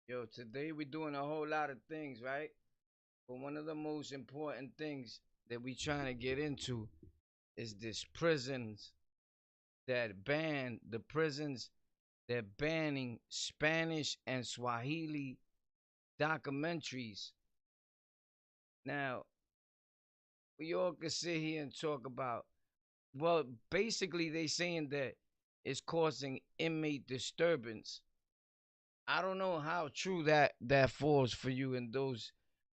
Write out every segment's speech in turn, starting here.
Yo, today we're doing a whole lot of things, right? But one of the most important things that we trying to get into is this prisons the prisons that banning Spanish and Swahili documentaries. Now, we all can sit here and talk about, well, basically they saying that it's causing inmate disturbance. I don't know how true that falls for you and those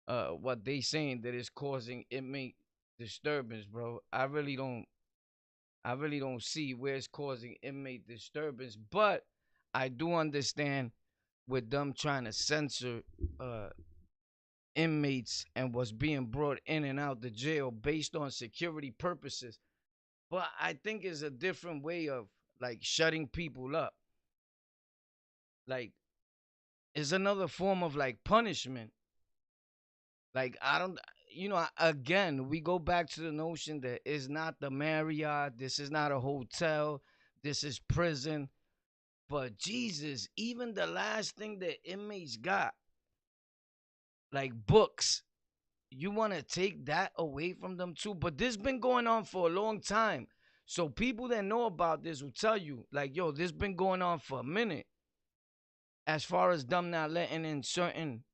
what they saying that is causing inmate disturbance, bro. I really don't see where it's causing inmate disturbance, but I do understand with them trying to censor uh inmates and what's being brought in and out the jail based on security purposes. But I think it's a different way of like shutting people up. Like it's another form of like punishment. Like I don't, again, we go back to the notion that it's not the Marriott, this is not a hotel, this is prison. But Jesus, even the last thing that inmates got, like books, you want to take that away from them too. But this been going on for a long time. So people that know about this will tell you, like, yo, this been going on for a minute. As far as them not letting in certain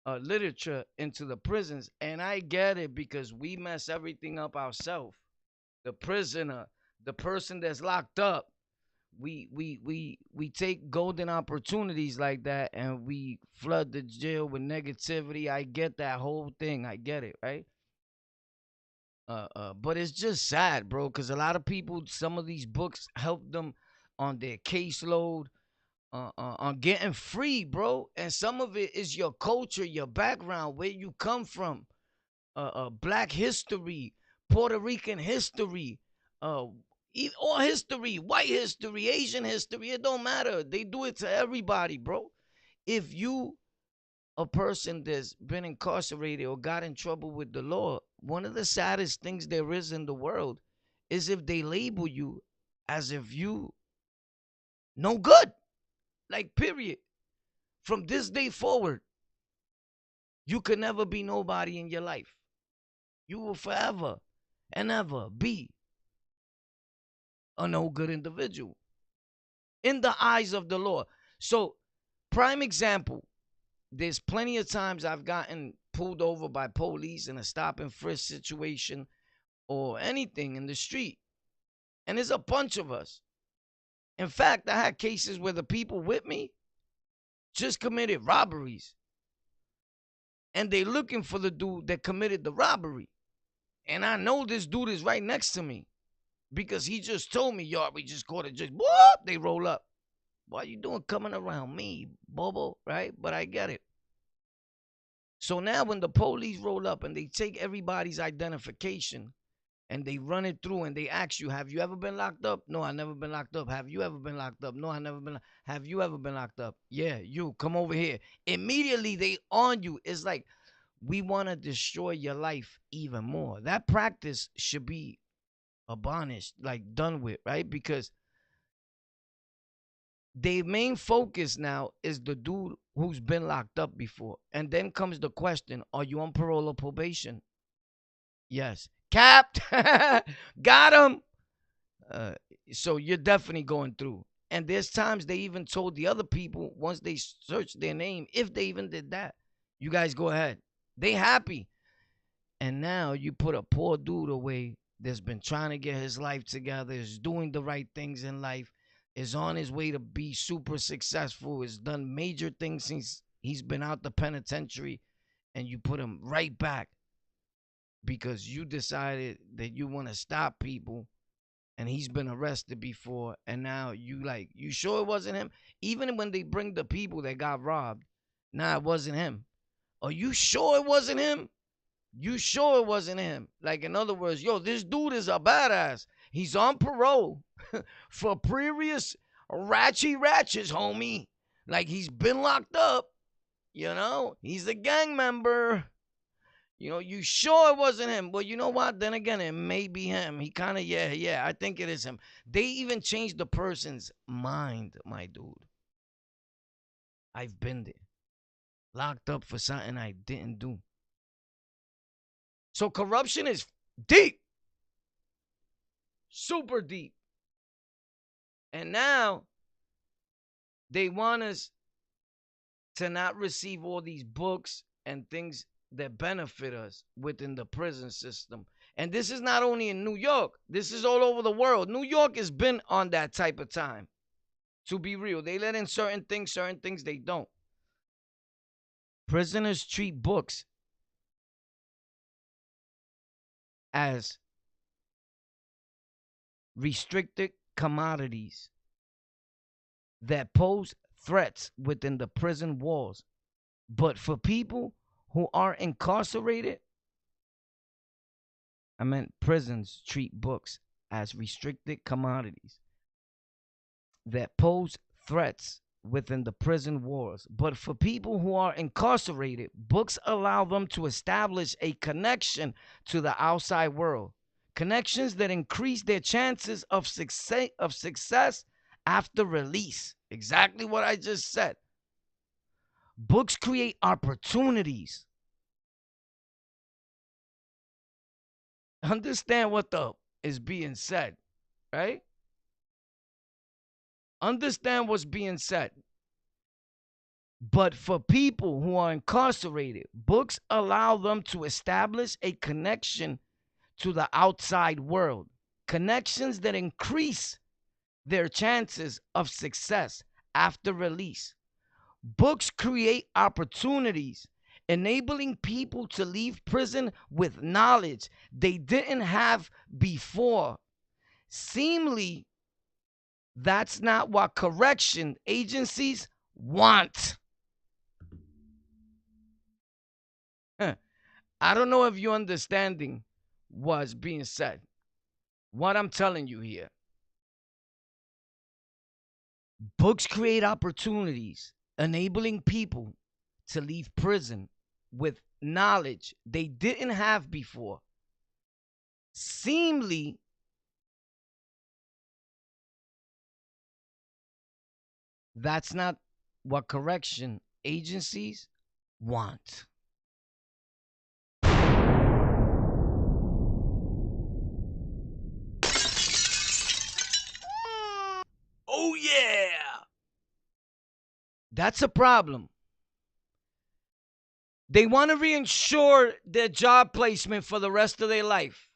literature into the prisons. And I get it because we mess everything up ourselves. The prisoner, the person that's locked up, we take golden opportunities like that and we flood the jail with negativity. I get that whole thing. I get it, right? But it's just sad, bro, because a lot of people, some of these books help them on their caseload, on getting free, bro. And some of it is your culture, your background, where you come from, Black history, Puerto Rican history, uh, all history, white history, Asian history. It don't matter. They do it to everybody, bro. If you a person that's been incarcerated or got in trouble with the law, one of the saddest things there is in the world is if they label you as if you no good. Like period. From this day forward, you can never be nobody in your life. You will forever and ever be a no good individual in the eyes of the law. So, prime example, there's plenty of times I've gotten pulled over by police in a stop and frisk situation or anything in the street. And there's a bunch of us. In fact, I had cases where the people with me just committed robberies and they looking for the dude that committed the robbery. And I know this dude is right next to me because he just told me, yo, we just caught it. Just whoop, they roll up. What you doing coming around me, Bobo? Right? But I get it. So now when the police roll up and they take everybody's identification and they run it through and they ask you, have you ever been locked up? No, I never been locked up. Have you ever been locked up? No, I never been. Have you ever been locked up? Yeah, you come over here. Immediately they on you. It's like we want to destroy your life even more. That practice should be abolished, like done with, right? Because their main focus now is the dude who's been locked up before. And then comes the question, are you on parole or probation? Yes. Capped. Got him. Uh, so you're definitely going through. And there's times they even told the other people once they searched their name, if they even did that, you guys go ahead. They happy. And now you put a poor dude away that's been trying to get his life together, is doing the right things in life, is on his way to be super successful, has done major things since he's been out the penitentiary, and you put him right back because you decided that you want to stop people and he's been arrested before and now you sure it wasn't him? Even when they bring the people that got robbed, nah, it wasn't him. Are you sure it wasn't him? You sure it wasn't him? Like, in other words, yo, this dude is a badass. He's on parole for previous ratchets, homie. Like, he's been locked up. He's a gang member. You sure it wasn't him? Well, you know what? Then again, it may be him. He kind of, yeah, I think it is him. They even changed the person's mind, my dude. I've been there. locked up for something I didn't do. So corruption is deep, super deep. And now they want us to not receive all these books and things that benefit us within the prison system. And this is not only in New York, this is all over the world. New York has been on that type of time. To be real, they let in certain things they don't. Prisoners treat books as restricted commodities that pose threats within the prison walls. But for people who are incarcerated, prisons treat books as restricted commodities that pose threats within the prison walls. But for people who are incarcerated, books allow them to establish a connection to the outside world. Connections that increase their chances of success after release. Exactly what I just said. Books create opportunities. Understand what is being said, right? Understand what's being said. But for people who are incarcerated, books allow them to establish a connection to the outside world. Connections that increase their chances of success after release. Books create opportunities, enabling people to leave prison with knowledge they didn't have before. Seemingly, that's not what correction agencies want. I don't know if you're understanding what's being said. What I'm telling you here. Books create opportunities, enabling people to leave prison with knowledge they didn't have before. Seemingly, that's not what correction agencies want. Oh, yeah. That's a problem. They want to reinsure their job placement for the rest of their life.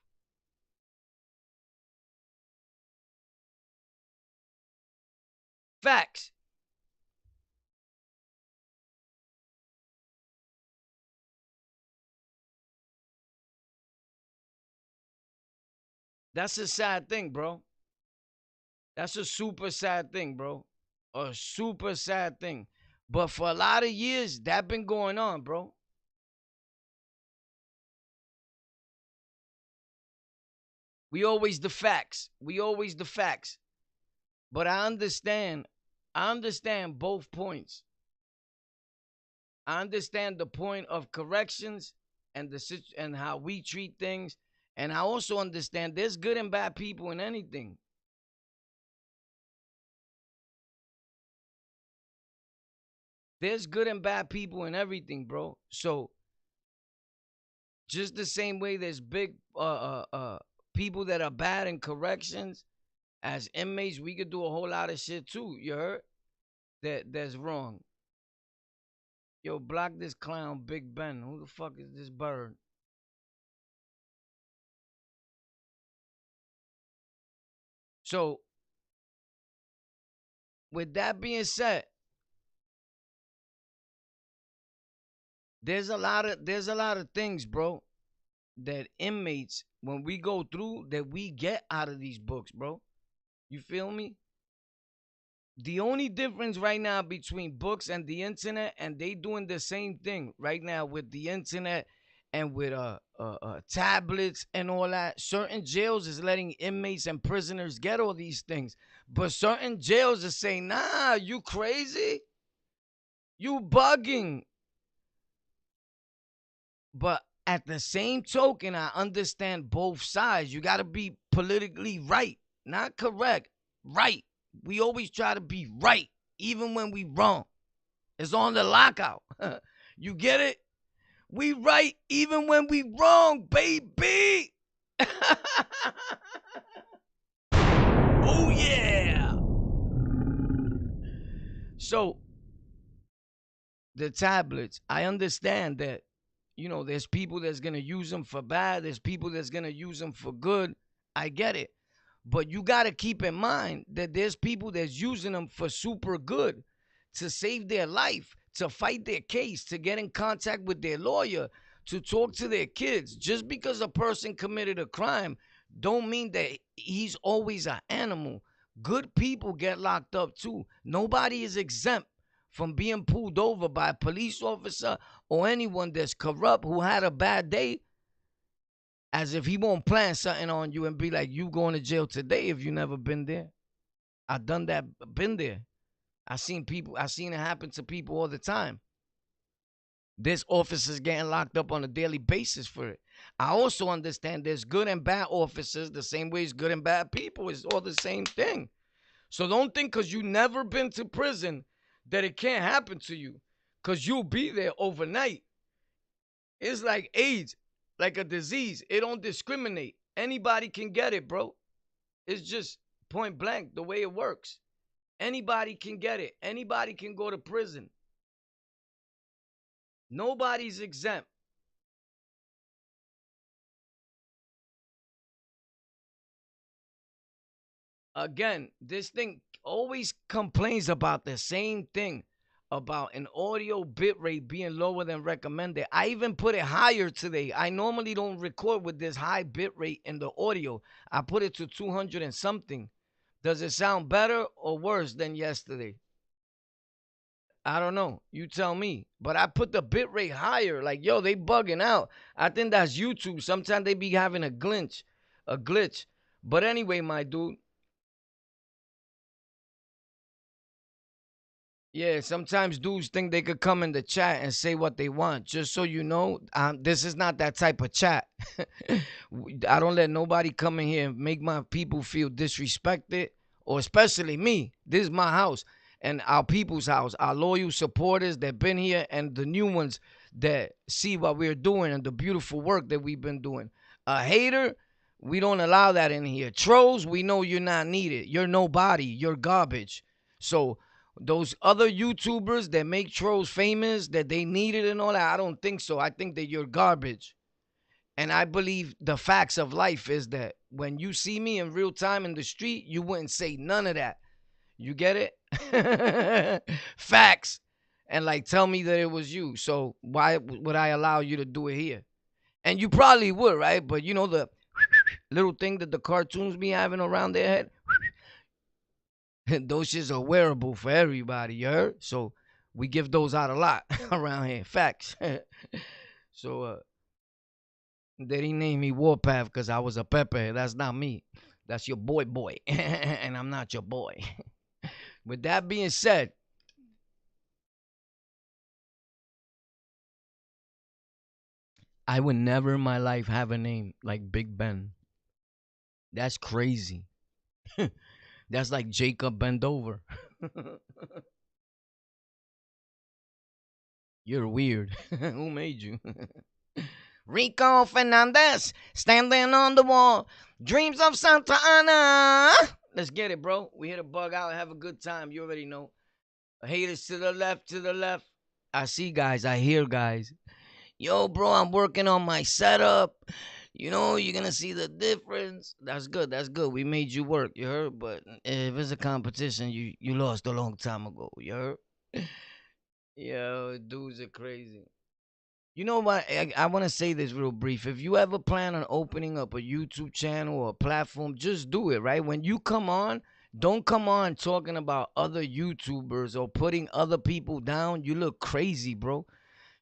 Facts. That's a sad thing, bro. That's a super sad thing, bro. A super sad thing. But for a lot of years, that been going on, bro. We always the facts. We always the facts. But I understand both points. I understand the point of corrections and and how we treat things. And I also understand there's good and bad people in anything. There's good and bad people in everything, bro. So just the same way there's big people that are bad in corrections, as inmates, we could do a whole lot of shit too. You heard? That's wrong. Yo, block this clown, Big Ben. Who the fuck is this bird? So, with that being said, there's a lot of things, bro, that inmates, when we go through, that we get out of these books, bro. You feel me? The only difference right now between books and the internet, and they doing the same thing right now with the internet and with tablets and all that. Certain jails is letting inmates and prisoners get all these things, but certain jails are saying, "Nah, you crazy, you bugging." But at the same token, I understand both sides. You got to be politically right, not correct, right. We always try to be right, even when we wrong. It's on the lockout. You get it? We right even when we wrong, baby. Oh yeah. So the tablets, I understand that, there's people that's gonna use them for bad, there's people that's gonna use them for good. I get it. But you gotta keep in mind that there's people that's using them for super good, to save their life, to fight their case, to get in contact with their lawyer, to talk to their kids. Just because a person committed a crime don't mean that he's always an animal. Good people get locked up too. Nobody is exempt from being pulled over by a police officer or anyone that's corrupt who had a bad day, as if he won't plan something on you and be like, you going to jail today if you never been there. I done that, been there. I seen it happen to people all the time. There's officers getting locked up on a daily basis for it. I also understand there's good and bad officers the same way as good and bad people. It's all the same thing. So don't think because you never been to prison that it can't happen to you, because you'll be there overnight. It's like AIDS, like a disease. It don't discriminate. Anybody can get it, bro. It's just point blank the way it works. Anybody can get it. Anybody can go to prison. Nobody's exempt. Again, this thing always complains about the same thing, about an audio bit rate being lower than recommended. I even put it higher today. I normally don't record with this high bit rate in the audio. I put it to 200 and something. Does it sound better or worse than yesterday? I don't know. You tell me. But I put the bit rate higher. Like, yo, they bugging out. I think that's YouTube. Sometimes they be having a glitch. A glitch. But anyway, my dude. Yeah, sometimes dudes think they could come in the chat and say what they want. Just so you know, this is not that type of chat. I don't let nobody come in here and make my people feel disrespected, or especially me. This is my house and our people's house, our loyal supporters that been here and the new ones that see what we're doing and the beautiful work that we've been doing. A hater, we don't allow that in here. Trolls, we know you're not needed. You're nobody. You're garbage. So those other YouTubers that make trolls famous, that they need it and all that, I don't think so. I think that you're garbage. And I believe the facts of life is that when you see me in real time in the street, you wouldn't say none of that. You get it? Facts. And like tell me that it was you. So why would I allow you to do it here? And you probably would, right? But you know the little thing that the cartoons be having around their head? Those shits are wearable for everybody, you heard? So we give those out a lot around here. Facts. So they didn't name me Warpath because I was a Pepe. That's not me. That's your boy. And I'm not your boy. With that being said, I would never in my life have a name like Big Ben. That's crazy. That's like Jacob Bendover. You're weird. Who made you? Rico Fernandez, standing on the wall. Dreams of Santa Ana. Let's get it, bro. We hit a bug out. Have a good time. You already know. Haters to the left, to the left. I see guys. I hear guys. Yo, bro, I'm working on my setup. You know, you're going to see the difference. That's good. That's good. We made you work, you heard? But if it's a competition, you lost a long time ago, you heard? Yo, dudes are crazy. You know what? I want to say this real brief. If you ever plan on opening up a YouTube channel or a platform, just do it, right? When you come on, don't come on talking about other YouTubers or putting other people down. You look crazy, bro.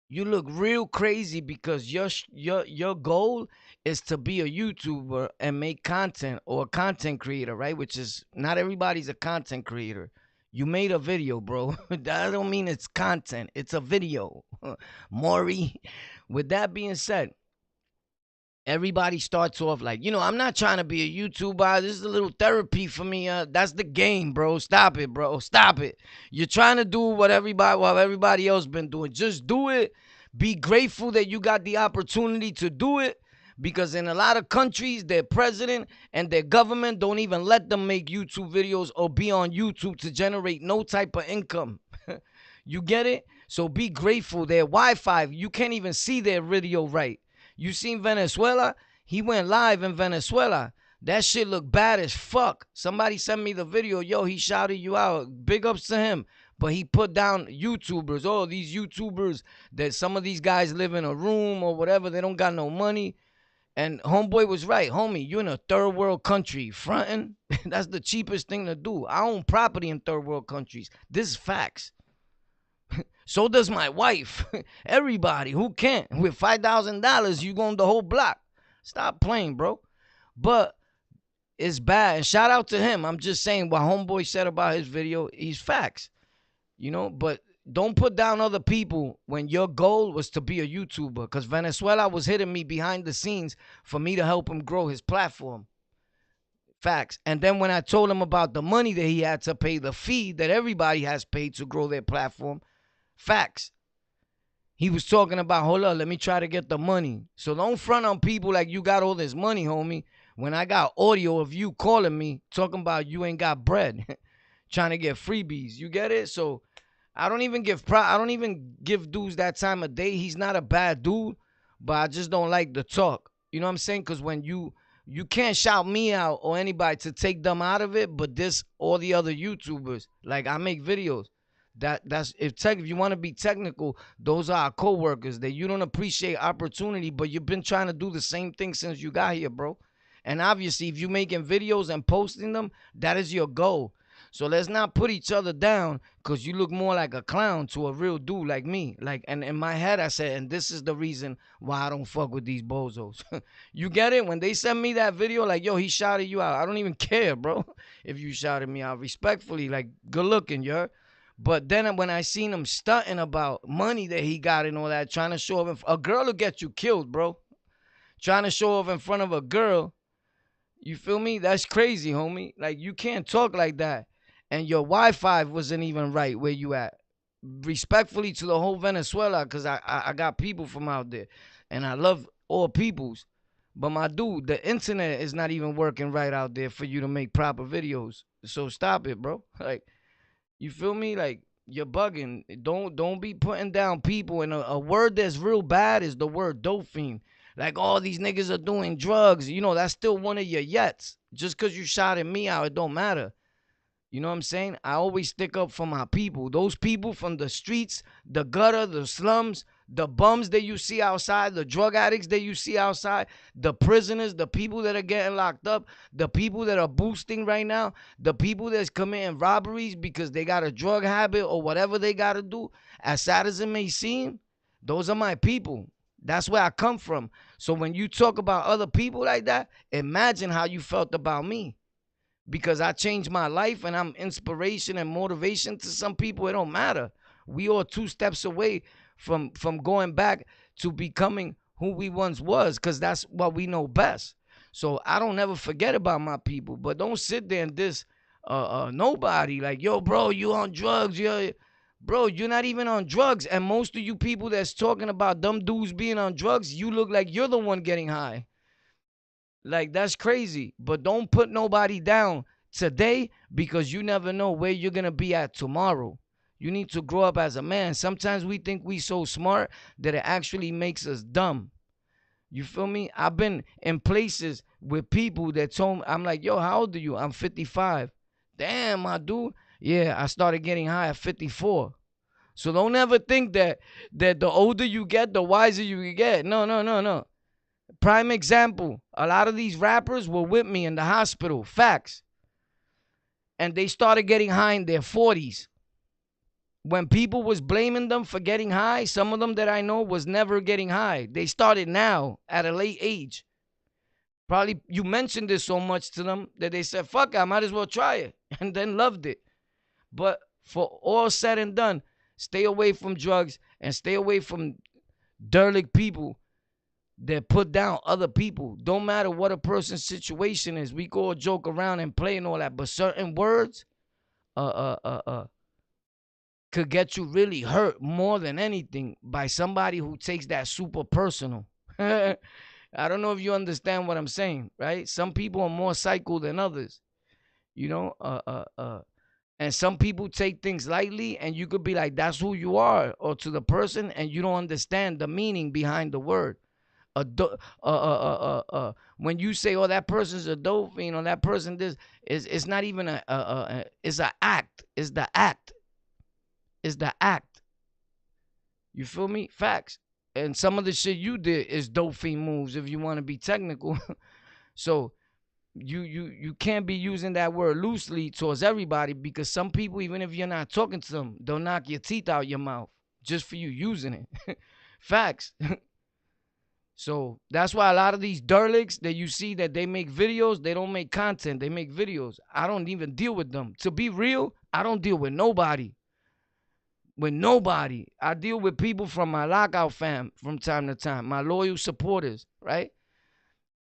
You look real crazy because your goal is to be a YouTuber and make content, or a content creator, right? Which is not everybody's a content creator. You made a video, bro. That don't mean it's content. It's a video. Maury. With that being said, Everybody starts off like, I'm not trying to be a YouTuber. This is a little therapy for me. That's the game, bro. Stop it, bro. Stop it. You're trying to do what everybody else been doing. Just do it. Be grateful that you got the opportunity to do it. Because in a lot of countries, their president and their government don't even let them make YouTube videos or be on YouTube to generate no type of income. You get it? So be grateful. Their Wi-Fi, you can't even see their video right. You seen Venezuela? He went live in Venezuela. That shit looked bad as fuck. Somebody sent me the video. Yo, he shouted you out. Big ups to him. But he put down YouTubers. Oh, these YouTubers, that some of these guys live in a room or whatever. They don't got no money. And homeboy was right. Homie, you in a third world country. Fronting, that's the cheapest thing to do. I own property in third world countries. This is facts. So does my wife. Everybody who can't. With $5,000, you go on the whole block. Stop playing, bro. But it's bad. And shout out to him. I'm just saying what homeboy said about his video. He's facts. But don't put down other people when your goal was to be a YouTuber. Because Venezuela was hitting me behind the scenes for me to help him grow his platform. Facts. And then when I told him about the money that he had to pay, the fee that everybody has paid to grow their platform, facts. He was talking about, hold up, let me try to get the money. So don't front on people like you got all this money, homie. When I got audio of you calling me, talking about you ain't got bread, trying to get freebies. You get it? So I don't even give dudes that time of day. He's not a bad dude, but I just don't like the talk. You know what I'm saying? Because when you can't shout me out or anybody to take them out of it, but this all the other YouTubers. Like, I make videos. That's if you want to be technical, those are our co-workers that you don't appreciate opportunity, but you've been trying to do the same thing since you got here, bro. And obviously, if you're making videos and posting them, that is your goal. So let's not put each other down because you look more like a clown to a real dude like me. And in my head, I said, and this is the reason why I don't fuck with these bozos. You get it? When they send me that video, like, yo, he shouted you out. I don't even care, bro, if you shouted me out respectfully. Like, good looking, yo. But then when I seen him stunting about money that he got and all that, trying to show off, a girl will get you killed, bro. Trying to show off in front of a girl, you feel me? That's crazy, homie. Like, you can't talk like that. And your Wi-Fi wasn't even right where you at. Respectfully to the whole Venezuela, because I got people from out there. And I love all peoples. But my dude, the internet is not even working right out there for you to make proper videos. So stop it, bro. Like, you feel me? Like, you're bugging. Don't be putting down people. And a word that's real bad is the word dope fiend. Like, all these niggas are doing drugs. That's still one of your yets. Just because you shouted me out, it don't matter. You know what I'm saying? I always stick up for my people. Those people from the streets, the gutter, the slums, the bums that you see outside, the drug addicts that you see outside, the prisoners, the people that are getting locked up, the people that are boosting right now, the people that's committing robberies because they got a drug habit or whatever they got to do. As sad as it may seem, those are my people. That's where I come from. So when you talk about other people like that, imagine how you felt about me. Because I changed my life and I'm inspiration and motivation to some people. It don't matter. We all 2 steps away from going back to becoming who we once was, because that's what we know best. So I don't never forget about my people. But don't sit there and diss nobody. Like, yo, bro, you on drugs. Bro, you're not even on drugs. And most of you people that's talking about them dudes being on drugs, you look like you're the one getting high. Like, that's crazy. But don't put nobody down today because you never know where you're going to be at tomorrow. You need to grow up as a man. Sometimes we think we so smart that it actually makes us dumb. You feel me? I've been in places with people that told me, I'm like, yo, how old are you? I'm 55. Damn, my dude. Yeah, I started getting high at 54. So don't ever think that the older you get, the wiser you get. No. Prime example, a lot of these rappers were with me in the hospital. Facts. And they started getting high in their 40s. When people was blaming them for getting high, some of them that I know was never getting high. They started now at a late age. Probably you mentioned this so much to them that they said, fuck it, I might as well try it. And then loved it. But for all said and done, stay away from drugs and stay away from derelict people. that put down other people. Don't matter what a person's situation is. We go joke around and play and all that, but certain words uh uh uh uh could get you really hurt more than anything by somebody who takes that super personal. I don't know if you understand what I'm saying, right? Some people are more psycho than others, you know. And some people take things lightly, and you could be like, "That's who you are," or to the person, and you don't understand the meaning behind the word. A do- when you say, "Oh, that person's a dope fiend," or that person this is, it's not even it's an act. It's the act. It's the act. You feel me? Facts. And some of the shit you did is dope fiend moves if you want to be technical. So you can't be using that word loosely towards everybody, because some people, even if you're not talking to them, they'll knock your teeth out your mouth just for you using it. Facts. So that's why a lot of these derlicks that you see that they make videos, they don't make content, they make videos. I don't even deal with them. To be real, I don't deal with nobody. With nobody. I deal with people from my Lockout fam from time to time, my loyal supporters, right?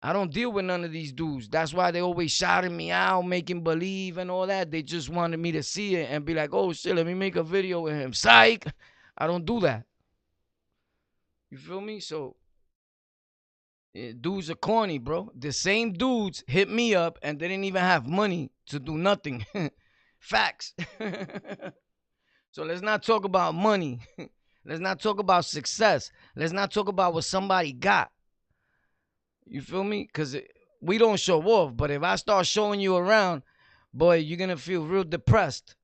I don't deal with none of these dudes. That's why they always shouting me out, making believe and all that. They just wanted me to see it and be like, "Oh shit, let me make a video with him." Psych. I don't do that. You feel me? So dudes are corny, bro. The same dudes hit me up and they didn't even have money to do nothing. Facts. So let's not talk about money. Let's not talk about success. Let's not talk about what somebody got. You feel me? Because we don't show off. But if I start showing you around, boy, you're going to feel real depressed.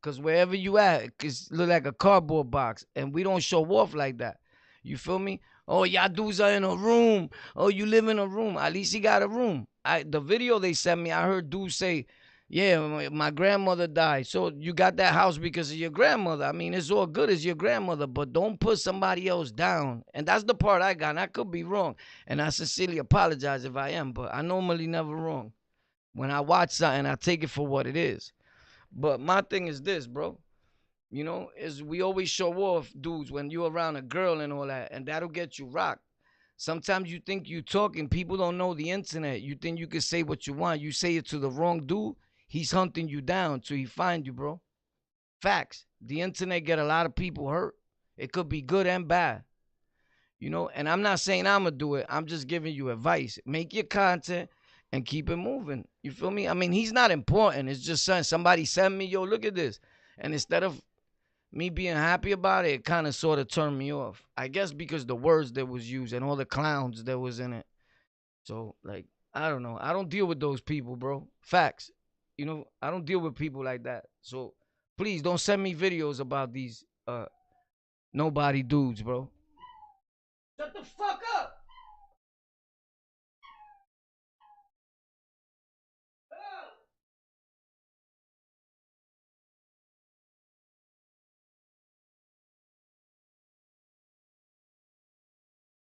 Because wherever you at, it look like a cardboard box. And we don't show off like that. You feel me? Oh, y'all dudes are in a room. Oh, you live in a room. At least he got a room. The video they sent me, I heard dudes say, "Yeah, my grandmother died. So you got that house because of your grandmother." I mean, it's all good as your grandmother, but don't put somebody else down. And that's the part I got. And I could be wrong. And I sincerely apologize if I am, but I normally never wrong. When I watch something, I take it for what it is. But my thing is this, bro. You know, is we always show off, dudes, when you around a girl and all that, and that'll get you rocked. Sometimes you think you talking, people don't know the internet. You think you can say what you want. You say it to the wrong dude, he's hunting you down till he find you, bro. Facts. The internet get a lot of people hurt. It could be good and bad. You know, and I'm not saying I'm gonna do it. I'm just giving you advice. Make your content and keep it moving. You feel me? I mean, he's not important. It's just somebody sent me, "Yo, look at this." And instead of me being happy about it, it kind of sort of turned me off. I guess because the words that was used and all the clowns that was in it. So, like, I don't know. I don't deal with those people, bro. Facts. You know, I don't deal with people like that. So please don't send me videos about these nobody dudes, bro. Shut the fuck up.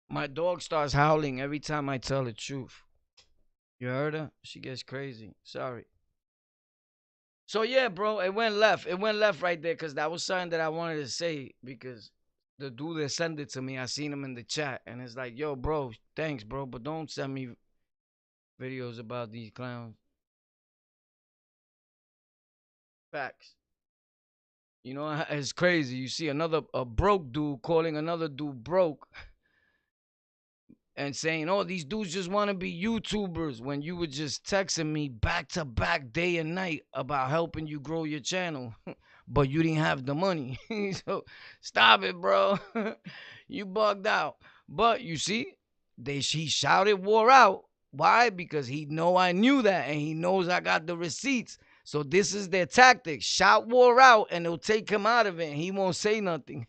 My dog starts howling every time I tell the truth. You heard her? She gets crazy. Sorry. So yeah, bro, it went left. It went left right there because that was something that I wanted to say, because the dude that sent it to me, I seen him in the chat, and it's like, "Yo, bro, thanks, bro, but don't send me videos about these clowns." Facts. You know, it's crazy. You see a broke dude calling another dude broke and saying, "Oh, these dudes just want to be YouTubers," when you were just texting me back to back day and night about helping you grow your channel, but you didn't have the money. So stop it, bro. You bugged out. But you see, he shouted war out. Why? Because he know I knew that, and he knows I got the receipts. So this is their tactic: shout war out, and it'll take him out of it, and he won't say nothing,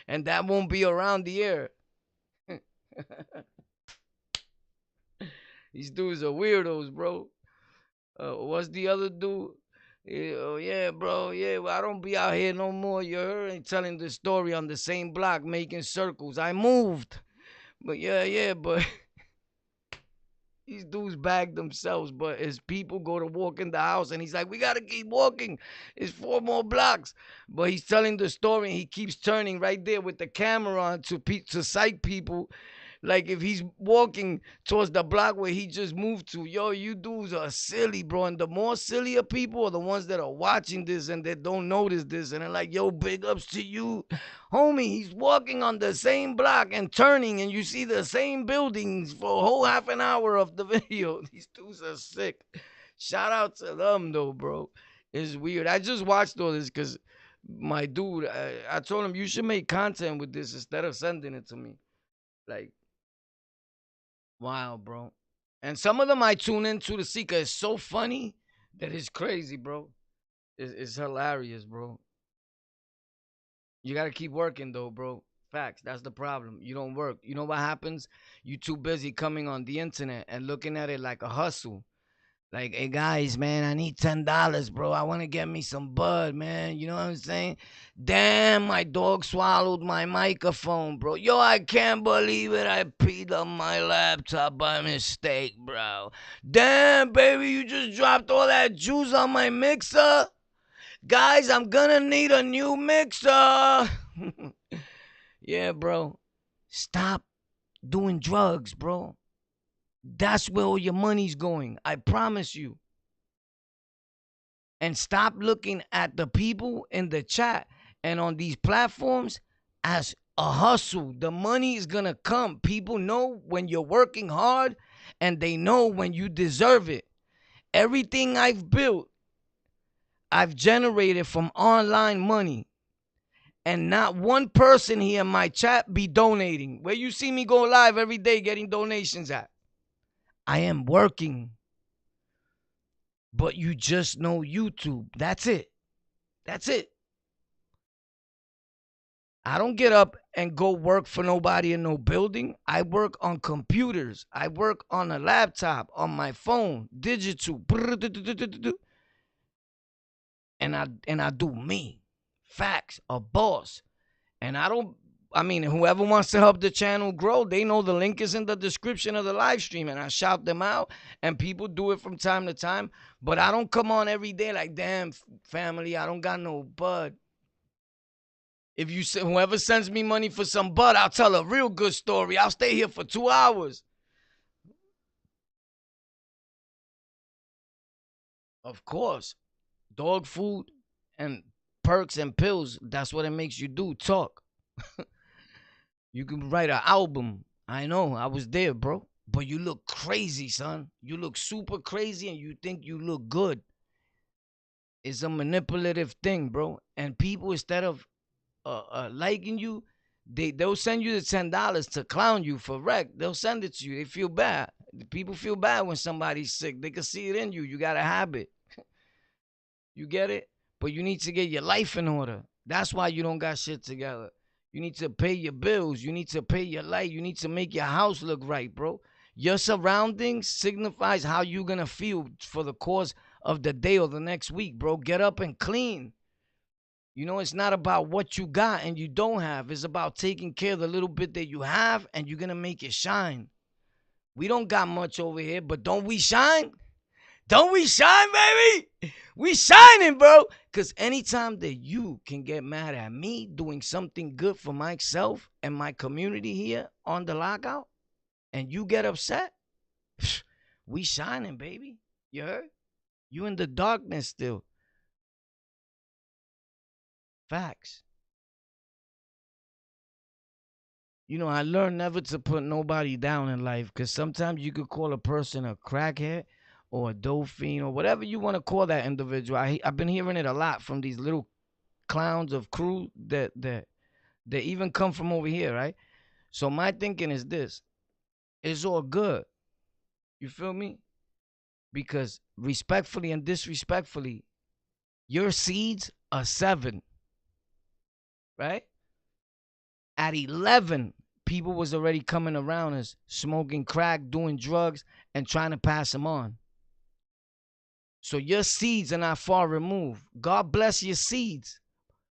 and that won't be around the air. These dudes are weirdos, bro. What's the other dude? Yeah, oh yeah, bro. Yeah, well, I don't be out here no more. You heard? And telling the story on the same block, making circles. I moved, but yeah, but these dudes bag themselves. But as people go to walk in the house, and he's like, "We gotta keep walking. It's 4 more blocks." But he's telling the story, and he keeps turning right there with the camera on to psych people. Like if he's walking towards the block where he just moved to, yo, you dudes are silly, bro. And the more sillier people are the ones that are watching this and that don't notice this. And they're like, yo, big ups to you. Homie, he's walking on the same block and turning, and you see the same buildings for a whole half an hour of the video. These dudes are sick. Shout out to them, though, bro. It's weird. I just watched all this because my dude, I told him, you should make content with this instead of sending it to me. Like, wow, bro. And some of them I tune into to see because it's so funny that it's crazy, bro. It's hilarious, bro. You got to keep working, though, bro. Facts. That's the problem. You don't work. You know what happens? You too busy coming on the internet and looking at it like a hustle. Like, hey guys, man, I need $10, bro. I want to get me some bud, man. You know what I'm saying? Damn, my dog swallowed my microphone, bro. Yo, I can't believe it. I peed on my laptop by mistake, bro. Damn, baby, you just dropped all that juice on my mixer. Guys, I'm gonna need a new mixer. Yeah, bro. Stop doing drugs, bro. That's where all your money's going. I promise you. And stop looking at the people in the chat and on these platforms as a hustle. The money is going to come. People know when you're working hard and they know when you deserve it. Everything I've built, I've generated from online money. And not one person here in my chat be donating. Where you see me go live every day getting donations at. I am working. But you just know YouTube. That's it. That's it. I don't get up and go work for nobody in no building. I work on computers. I work on a laptop, on my phone, digital. And I do me. Facts. A boss. And whoever wants to help the channel grow, they know the link is in the description of the live stream, and I shout them out, and people do it from time to time. But I don't come on every day like, damn, family, I don't got no bud. If you say whoever sends me money for some bud, I'll tell a real good story. I'll stay here for 2 hours. Of course, dog food and perks and pills, that's what it makes you do, talk. You can write an album. I know, I was there, bro. But you look crazy, son. You look super crazy and you think you look good. It's a manipulative thing, bro. And people, instead of liking you, they'll send you the $10 to clown you for wreck. They'll send it to you. They feel bad. People feel bad when somebody's sick. They can see it in you. You got a habit. You get it? But you need to get your life in order. That's why you don't got shit together. You need to pay your bills. You need to pay your light. You need to make your house look right, bro. Your surroundings signifies how you're going to feel for the course of the day or the next week, bro. Get up and clean. You know, it's not about what you got and you don't have. It's about taking care of the little bit that you have, and you're going to make it shine. We don't got much over here, but don't we shine? Don't we shine, baby? We shining, bro. Because anytime that you can get mad at me doing something good for myself and my community here on the lockout, and you get upset, we shining, baby. You heard? You in the darkness still. Facts. You know, I learned never to put nobody down in life, because sometimes you could call a person a crackhead or a dope fiend or whatever you want to call that individual. I've been hearing it a lot from these little clowns of crew that even come from over here, right? So my thinking is this. It's all good. You feel me? Because respectfully and disrespectfully, your seeds are 7, right? At 11, people was already coming around us, smoking crack, doing drugs, and trying to pass them on. So your seeds are not far removed. God bless your seeds.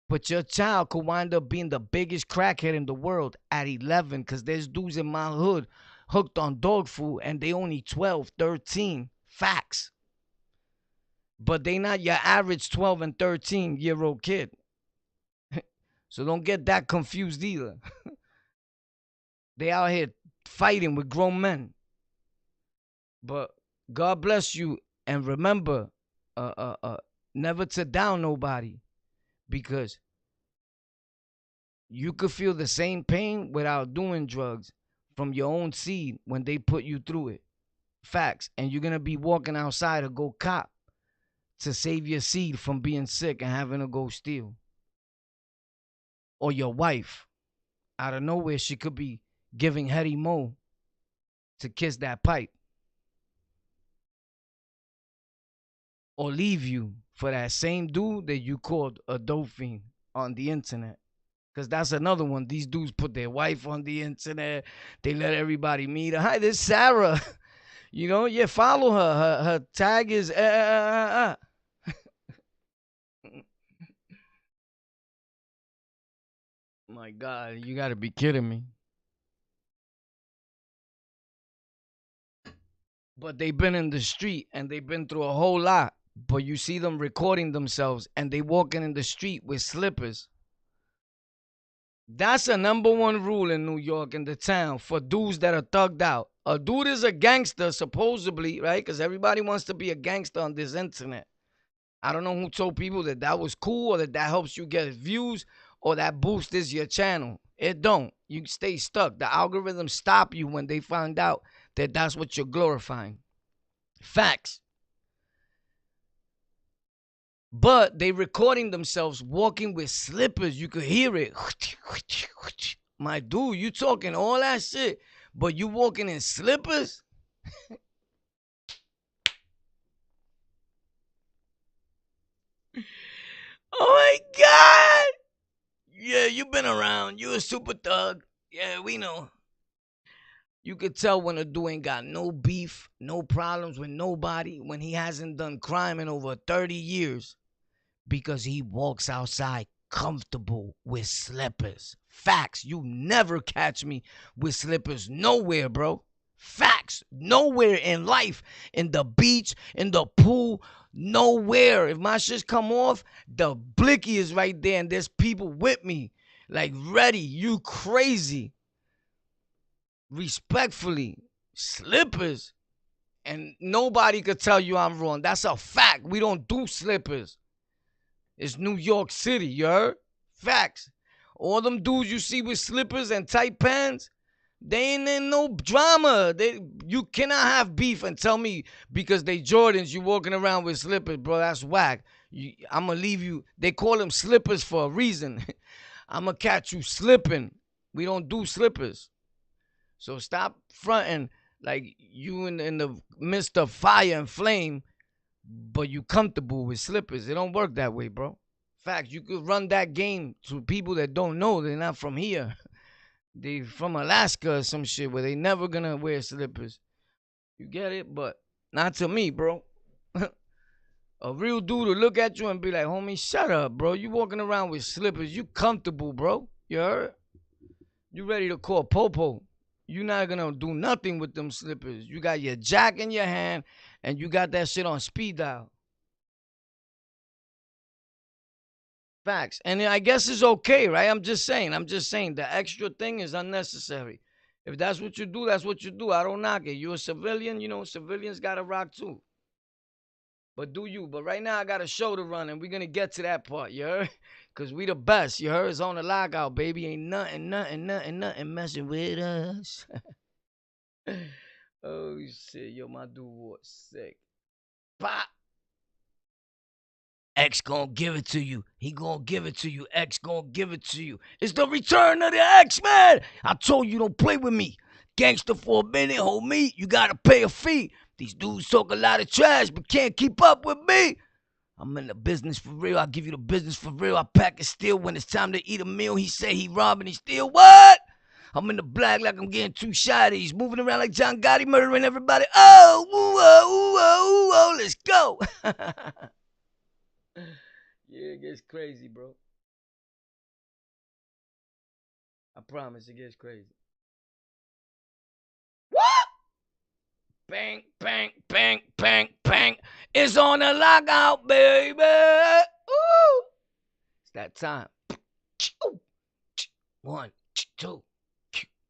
But your child could wind up being the biggest crackhead in the world at 11, because there's dudes in my hood hooked on dog food and they only 12, 13. Facts. But they not your average 12 and 13-year-old kid. So don't get that confused either. They out here fighting with grown men. But God bless you, and remember, uh, uh, uh, never to down nobody, because you could feel the same pain without doing drugs from your own seed when they put you through it. Facts. And you're gonna be walking outside to go cop to save your seed from being sick and having to go steal. Or your wife, out of nowhere, she could be giving Hetty Mo to kiss that pipe. Or leave you for that same dude that you called a dope fiend on the internet. Because that's another one. These dudes put their wife on the internet. They let everybody meet her. Hi, this is Sarah. You know, yeah, follow her. Her tag is My God, you gotta be kidding me. But they've been in the street and they've been through a whole lot. But you see them recording themselves and they walking in the street with slippers. That's a number one rule in New York, in the town, for dudes that are thugged out. A dude is a gangster, supposedly, right? Because everybody wants to be a gangster on this internet. I don't know who told people that that was cool, or that that helps you get views, or that boosts your channel. It don't. You stay stuck. The algorithms stop you when they find out that that's what you're glorifying. Facts. But they recording themselves walking with slippers. You could hear it. My dude, you talking all that shit, but you walking in slippers? Oh my God. Yeah, you been around. You a super thug. Yeah, we know. You could tell when a dude ain't got no beef, no problems with nobody, when he hasn't done crime in over 30 years, because he walks outside comfortable with slippers. Facts. You never catch me with slippers nowhere, bro. Facts. Nowhere in life. In the beach, in the pool, nowhere. If my shit's come off, the blicky is right there and there's people with me. Like, ready. You crazy. Respectfully. Slippers. And nobody could tell you I'm wrong. That's a fact. We don't do slippers. It's New York City, you heard? Facts. All them dudes you see with slippers and tight pants, they ain't in no drama. You cannot have beef and tell me because they Jordans you walking around with slippers, bro. That's whack. I'm going to leave you. They call them slippers for a reason. I'm going to catch you slipping. We don't do slippers. So stop fronting like you in the midst of fire and flame, but you comfortable with slippers. It don't work that way, bro. Facts. You could run that game to people that don't know. They're not from here. They from Alaska or some shit where they never gonna wear slippers. You get it? But not to me, bro. A real dude will look at you and be like, homie, shut up, bro. You walking around with slippers. You comfortable, bro. You heard? You ready to call Popo. You're not gonna do nothing with them slippers. You got your jack in your hand and you got that shit on speed dial. Facts. And I guess it's okay, right? I'm just saying. The extra thing is unnecessary. If that's what you do, that's what you do. I don't knock it. You're a civilian, civilians gotta rock too. But do you. But right now I got a show to run and we're gonna get to that part, you heard? Cause we the best, you heard? It's on the lockout, baby. Ain't nothing messing with us. Oh shit, yo, my dude was sick. Pop. X gonna give it to you. He gonna give it to you. X gonna give it to you. It's the return of the X-Men. I told you don't play with me. Gangster for a minute, homie. You gotta pay a fee. These dudes talk a lot of trash, but can't keep up with me. I'm in the business for real. I give you the business for real. I pack and steal when it's time to eat a meal. He say he rob and he steal. What? I'm in the black like I'm getting too shy. He's moving around like John Gotti, murdering everybody. Oh, ooh, oh, ooh, oh, let's go. Yeah, it gets crazy, bro. I promise it gets crazy. What? Bang, bang, bang, bang, bang. It's on the lockout, baby. Ooh. It's that time. 1, 2,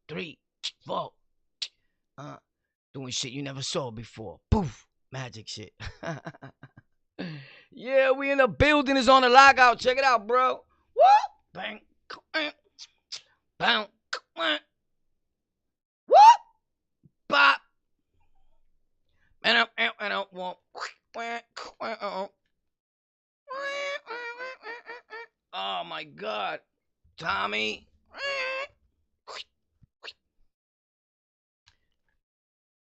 3, 4. Uh, doing shit you never saw before. Poof, magic shit. Yeah, we in the building. Is on the lockout. Check it out, bro. What? Bang, bang, what? Bop. And I want. Oh my God, Tommy.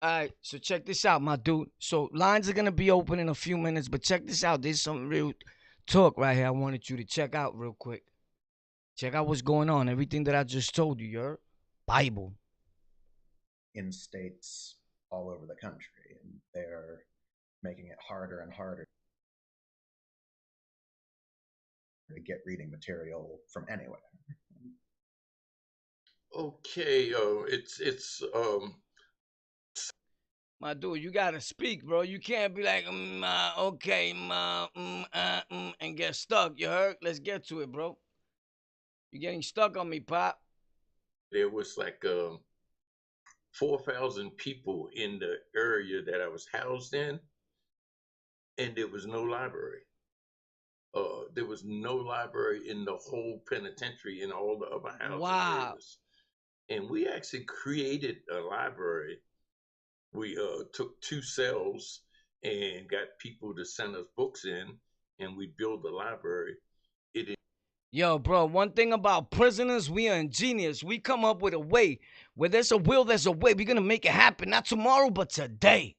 All right, so check this out, my dude. So lines are gonna be open in a few minutes, but check this out. There's some real talk right here. I wanted you to check out real quick. Check out what's going on. Everything that I just told you, your Bible. In states all over the country, and they're making it harder and harder to get reading material from anywhere. Okay, it's My dude, you gotta speak, bro. You can't be like, okay, and get stuck. You heard? Let's get to it, bro. You're getting stuck on me, Pop. there was like 4,000 people in the area that I was housed in, and there was no library. There was no library in the whole penitentiary in all the other housing Wow. areas. And we actually created a library. We took 2 cells and got people to send us books in, and we built a library. Yo, bro, one thing about prisoners, we are ingenious. We come up with a way. Where there's a will, there's a way. We're going to make it happen. Not tomorrow, but today.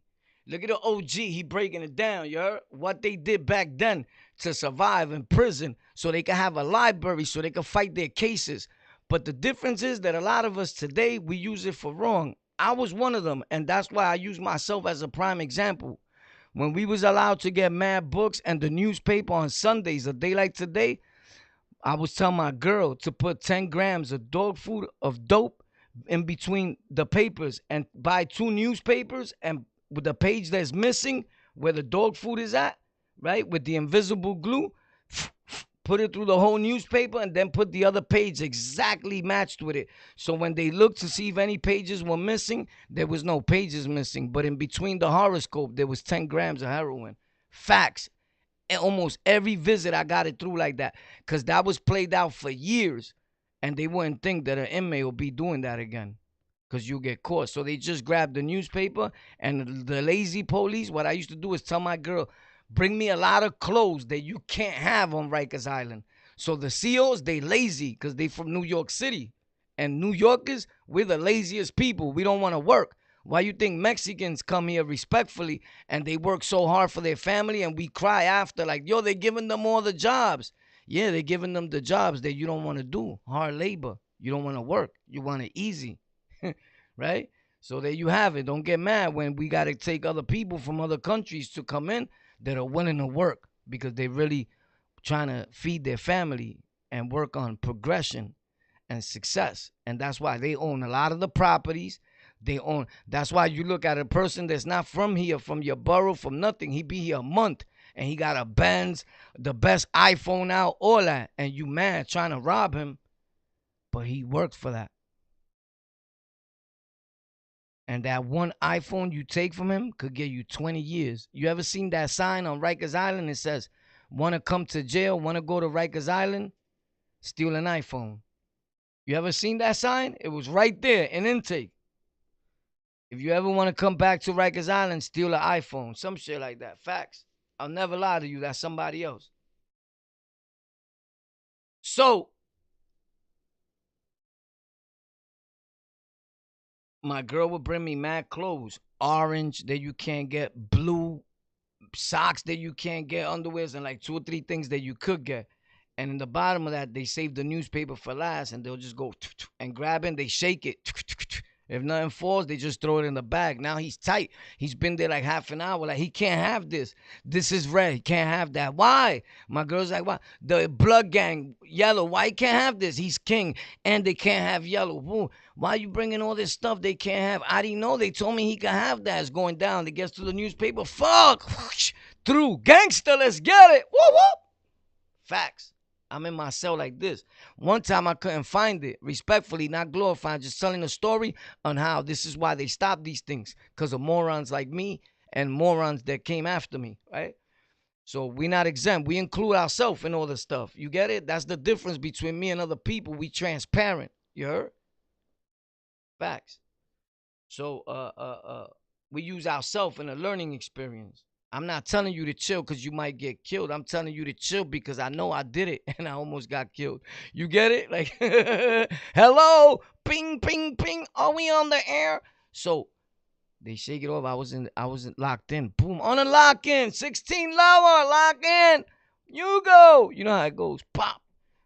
Look at the OG. He breaking it down, you heard? What they did back then to survive in prison so they can have a library so they can fight their cases. But the difference is that a lot of us today, we use it for wrong. I was one of them, and that's why I use myself as a prime example. When we was allowed to get mad books and the newspaper on Sundays, a day like today, I was telling my girl to put 10 grams of dog food of dope in between the papers and buy 2 newspapers, and with the page that's missing where the dog food is at, right, with the invisible glue, put it through the whole newspaper and then put the other page exactly matched with it. So when they looked to see if any pages were missing, there was no pages missing. But in between the horoscope, there was 10 grams of heroin. Facts. And almost every visit I got it through like that, because that was played out for years, and they wouldn't think that an inmate will be doing that again, because you get caught. So they just grabbed the newspaper, and the lazy police, what I used to do is tell my girl, bring me a lot of clothes that you can't have on Rikers Island. So the COs, they lazy because they from New York City, and New Yorkers, we're the laziest people. We don't want to work. Why you think Mexicans come here respectfully and they work so hard for their family, and we cry after like, yo, they're giving them all the jobs. Yeah, they're giving them the jobs that you don't want to do. Hard labor. You don't want to work. You want it easy. Right? So there you have it. Don't get mad when we got to take other people from other countries to come in that are willing to work because they really trying to feed their family and work on progression and success. And that's why they own a lot of the properties. They own. That's why you look at a person that's not from here, from your borough, from nothing. He be here a month and he got a Benz, the best iPhone out, all that. And you mad trying to rob him, but he worked for that. And that one iPhone you take from him could get you 20 years. You ever seen that sign on Rikers Island? It says, want to come to jail, want to go to Rikers Island? Steal an iPhone. You ever seen that sign? It was right there in intake. If you ever want to come back to Rikers Island, steal an iPhone. Some shit like that. Facts. I'll never lie to you. That's somebody else. So, my girl would bring me mad clothes. Orange that you can't get. Blue socks that you can't get. Underwears and like 2 or 3 things that you could get. And in the bottom of that, they save the newspaper for last. And they'll just go and grab it. And they shake it. If nothing falls, they just throw it in the bag. Now he's tight. He's been there like half an hour. Like, he can't have this. This is red. He can't have that. Why? My girl's like, why? The blood gang, yellow. Why he can't have this? He's king. And they can't have yellow. Woo. Why you bringing all this stuff they can't have? I didn't know. They told me he could have that. It's going down. It gets to the newspaper. Fuck. Whoosh. Through. Gangster, let's get it. Woo whoop. Facts. I'm in my cell like this. One time I couldn't find it. Respectfully, not glorifying, just telling a story on how this is why they stopped these things. Because of morons like me and morons that came after me, right? So we not exempt. We include ourselves in all this stuff. You get it? That's the difference between me and other people. We transparent. You heard? Facts. So we use ourselves in a learning experience. I'm not telling you to chill because you might get killed. I'm telling you to chill because I know I did it and I almost got killed. You get it? Like, hello, ping, ping, ping. Are we on the air? So they shake it off. I wasn't locked in. Boom, on a lock in. 16 lower, lock in. You go. You know how it goes. Pop.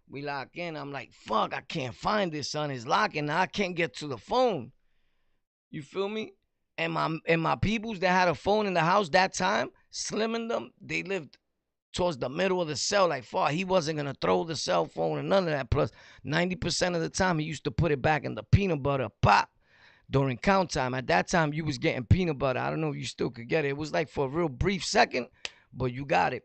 We lock in. I'm like, fuck, I can't find this, son. It's locking. Now I can't get to the phone. You feel me? And my peoples that had a phone in the house that time, Slim and them, they lived towards the middle of the cell, like far. He wasn't gonna throw the cell phone and none of that. Plus, 90% of the time he used to put it back in the peanut butter pop during count time. At that time, you was getting peanut butter. I don't know if you still could get it. It was like for a real brief second, but you got it.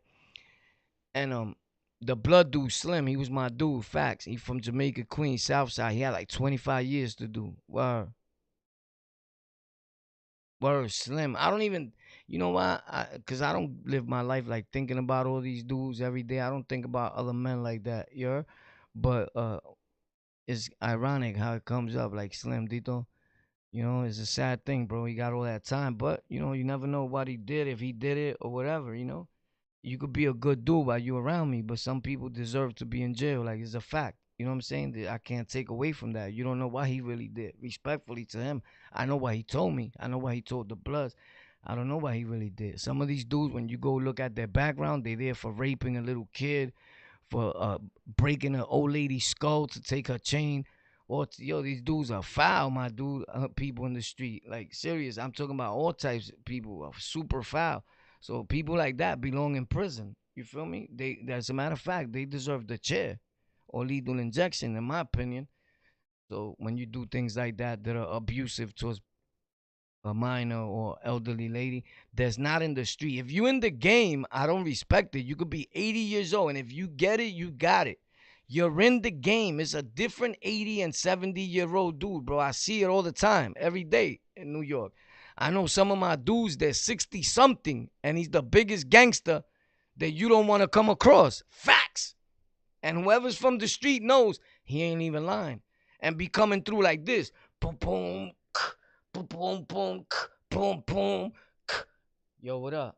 And the blood dude Slim, he was my dude. Facts. He from Jamaica, Queens, Southside. He had like 25 years to do. Wow. Word, Slim. I don't even, you know why? Because I don't live my life like thinking about all these dudes every day. I don't think about other men like that, you heard? But it's ironic how it comes up like Slim Dito. You know, it's a sad thing, bro. He got all that time, but you know, you never know what he did, if he did it or whatever, you know? You could be a good dude while you around me, but some people deserve to be in jail. Like, it's a fact. You know what I'm saying? That I can't take away from that. You don't know what he really did. Respectfully to him, I know what he told me. I know what he told the Bloods. I don't know what he really did. Some of these dudes, when you go look at their background, they there for raping a little kid, for breaking an old lady's skull to take her chain. Or yo, these dudes are foul, my dude. People in the street, like serious. I'm talking about all types of people are super foul. So people like that belong in prison. You feel me? As a matter of fact, they deserve the chair or lethal injection, in my opinion. So when you do things like that are abusive towards a minor or elderly lady that's not in the street. If you in the game, I don't respect it. You could be 80 years old, and if you get it, you got it. You're in the game. It's a different 80 and 70-year-old dude, bro. I see it all the time, every day in New York. I know some of my dudes, they're 60 something, and he's the biggest gangster that you don't want to come across. Facts. And whoever's from the street knows he ain't even lying. And be coming through like this. Boom, boom, boom, boom, boom, boom, boom. Yo, what up?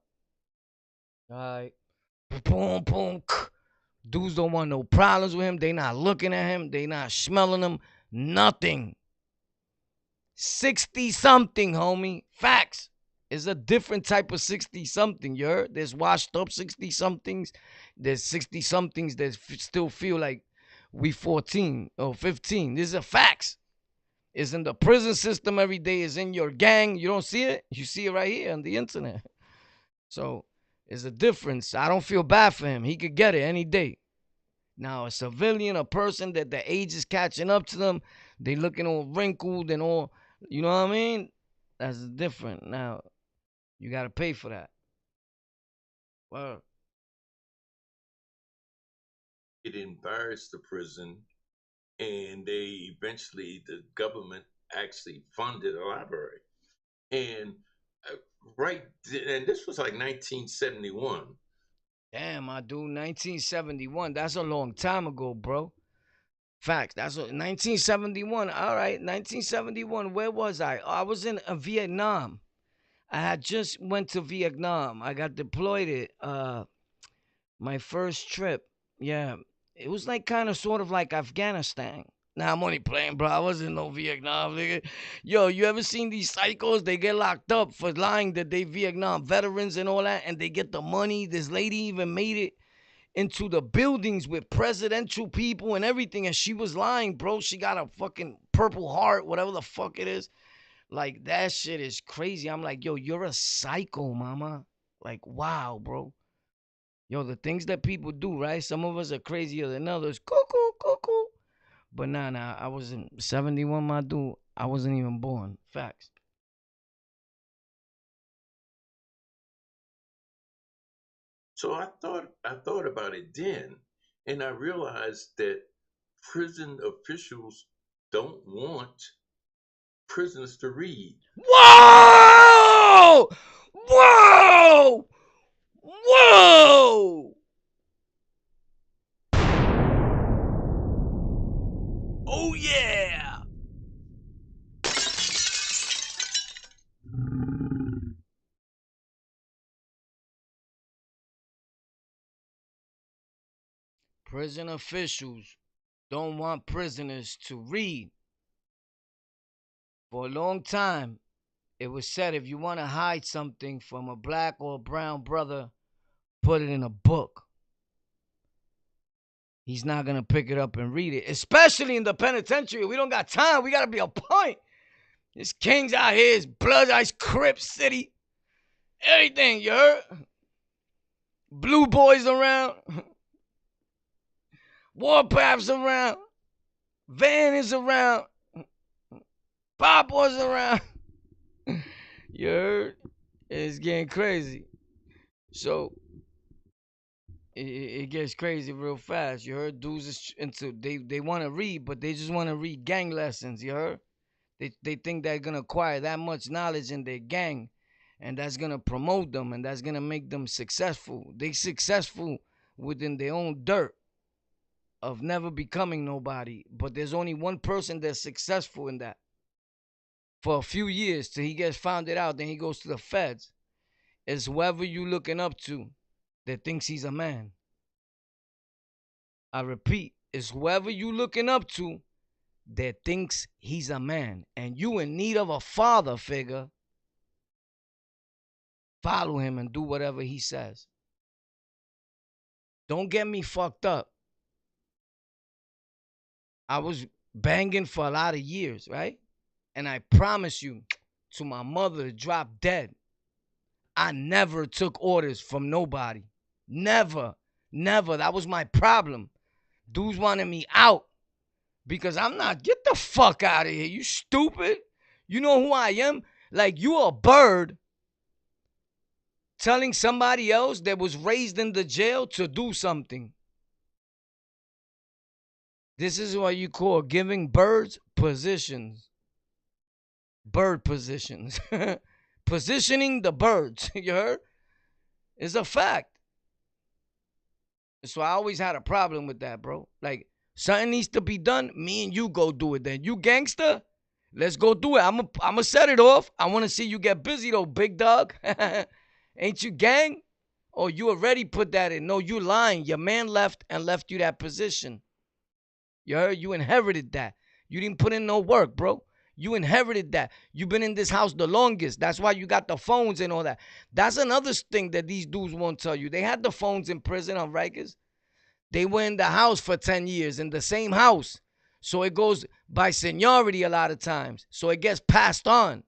All right. Boom, boom. Dudes don't want no problems with him. They not looking at him. They not smelling him. Nothing. 60 something, homie. Facts. It's a different type of 60 something, you heard? There's washed up 60 somethings. There's 60 somethings that still feel like we 14 or 15. These are facts. It's in the prison system every day. It's in your gang. You don't see it? You see it right here on the internet. So it's a difference. I don't feel bad for him. He could get it any day. Now, a civilian, a person that the age is catching up to them, they looking all wrinkled and all, you know what I mean? That's different. Now, you got to pay for that. Well, It embarrassed the prison, and they eventually, the government actually funded a library. And uh, right, and this was like 1971. damn, my dude, 1971. That's a long time ago, bro. Facts. That's 1971. All right, 1971. Where was I? I was in Vietnam. I had just went to Vietnam. I got deployed it. My first trip. Yeah, it was like kind of sort of like Afghanistan. Now I'm only playing, bro. I wasn't no Vietnam, nigga. Yo, you ever seen these psychos? They get locked up for lying that they Vietnam veterans and all that, and they get the money. This lady even made it into the buildings with presidential people and everything, and she was lying, bro. She got a fucking Purple Heart, whatever the fuck it is. Like, that shit is crazy. I'm like, yo, you're a psycho, mama. Like, wow, bro. Yo, the things that people do, right? Some of us are crazier than others. Cuckoo, cuckoo. But nah, I was in 71, my dude. I wasn't even born. Facts. So I thought about it then, And I realized that prison officials don't want prisoners to read. Whoa! Whoa! Whoa! Oh yeah! Prison officials don't want prisoners to read. For a long time, it was said if you want to hide something from a black or a brown brother, put it in a book. He's not going to pick it up and read it, especially in the penitentiary. We don't got time. We got to be a point. This King's out here. It's Blood Ice Crip City. Everything, you heard? Blue Boys around. Warpath's around. Van is around. Pop was around. You heard? It's getting crazy. So it gets crazy real fast. You heard? Dudes is into they want to read, but they just want to read gang lessons. You heard? They think they're gonna acquire that much knowledge in their gang, and that's gonna promote them, and that's gonna make them successful. They successful within their own dirt of never becoming nobody. But there's only one person that's successful in that for a few years till he gets found it out. Then he goes to the feds. It's whoever you looking up to that thinks he's a man. I repeat, it's whoever you looking up to that thinks he's a man. And you in need of a father figure, follow him and do whatever he says. Don't get me fucked up. I was banging for a lot of years, right? And I promise you, to my mother to drop dead, I never took orders from nobody. Never. Never. That was my problem. Dudes wanted me out because I'm not. Get the fuck out of here. You stupid. You know who I am? Like, you a bird telling somebody else that was raised in the jail to do something. This is what you call giving birds positions. Bird positions. Positioning the birds. You heard? It's a fact. So I always had a problem with that, bro. Like, something needs to be done. Me and you go do it then. You gangster? Let's go do it. I'm going to set it off. I want to see you get busy, though, big dog. Ain't you gang? Oh, you already put that in. No, you lying. Your man left and left you that position. You heard? You inherited that. You didn't put in no work, bro. You inherited that. You've been in this house the longest. That's why you got the phones and all that. That's another thing that these dudes won't tell you. They had the phones in prison on Rikers. They were in the house for 10 years, in the same house. So it goes by seniority a lot of times. So it gets passed on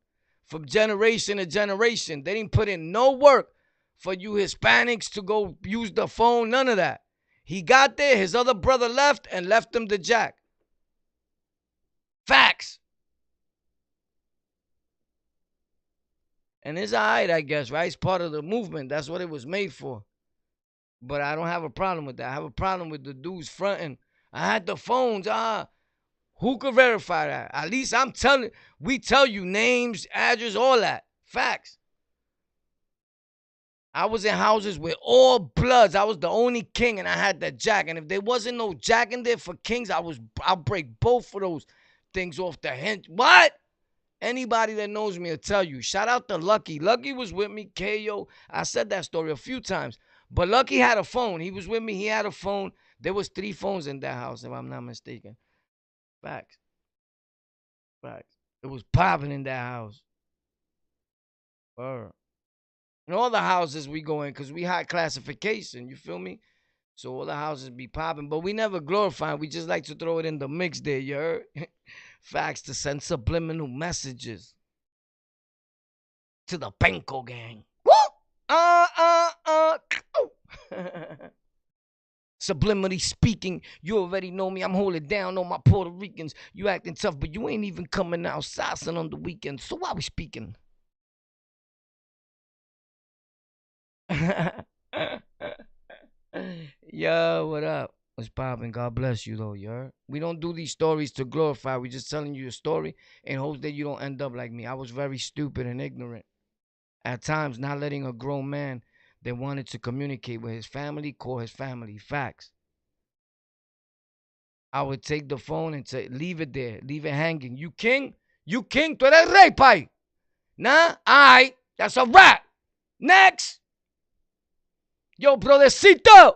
from generation to generation. They didn't put in no work for you Hispanics to go use the phone, none of that. He got there, his other brother left and left him the jack. Facts. And it's all right, I guess, right? It's part of the movement. That's what it was made for. But I don't have a problem with that. I have a problem with the dudes fronting. I had the phones. Who could verify that? At least we tell you names, address, all that. Facts. I was in houses with all bloods. I was the only king, and I had that jack. And if there wasn't no jack in there for kings, I'll break both of those things off the hinge. What? Anybody that knows me will tell you. Shout out to Lucky. Lucky was with me, KO. I said that story a few times. But Lucky had a phone. He was with me. He had a phone. There was 3 phones in that house, if I'm not mistaken. Facts. Facts. It was popping in that house. In all the houses we go in, because we had classification, you feel me? So all the houses be popping. But we never glorify. We just like to throw it in the mix there, you heard? Facts, to send subliminal messages to the Penco gang. Woo! Subliminally speaking, you already know me. I'm holding down on my Puerto Ricans. You acting tough, but you ain't even coming outside on the weekend. So why we speaking? Yo, what up? What's poppin'? God bless you, though, you heard? We don't do these stories to glorify. We just telling you a story in hopes that you don't end up like me. I was very stupid and ignorant. At times, not letting a grown man that wanted to communicate with his family call his family. Facts. I would take the phone and say, leave it there. Leave it hanging. You king? You king? Tú eres rey, pai. Nah? Aight. That's a wrap. Next. Yo, brothercito.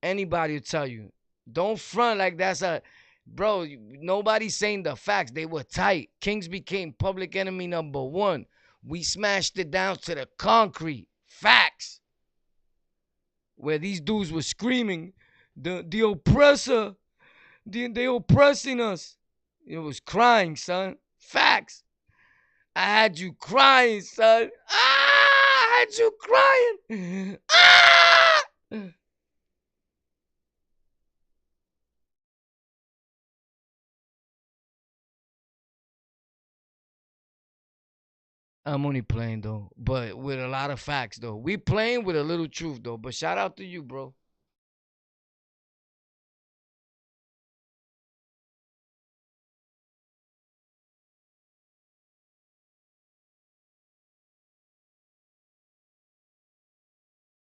Anybody will tell you. Don't front like that's a... Bro, nobody's saying the facts. They were tight. Kings became public enemy number one. We smashed it down to the concrete. Facts. Where these dudes were screaming, the oppressor, they oppressing us. It was crying, son. Facts. I had you crying, son. I had you crying. I'm only playing though, but with a lot of facts though. We playing with a little truth though. But shout out to you, bro.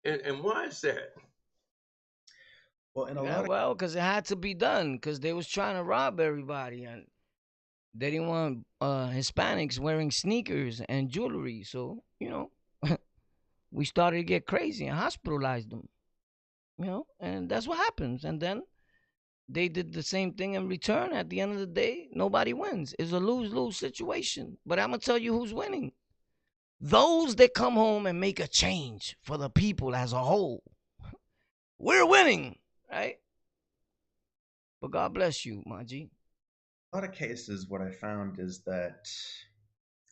And why is that? Well, in a Yeah, lot of well, because it had to be done because they was trying to rob everybody and they didn't want Hispanics wearing sneakers and jewelry. So, we started to get crazy and hospitalized them, and that's what happens. And then they did the same thing in return. At the end of the day, nobody wins. It's a lose-lose situation. But I'm going to tell you who's winning. Those that come home and make a change for the people as a whole. We're winning, right? But God bless you, my G. a lot of cases, what I found is that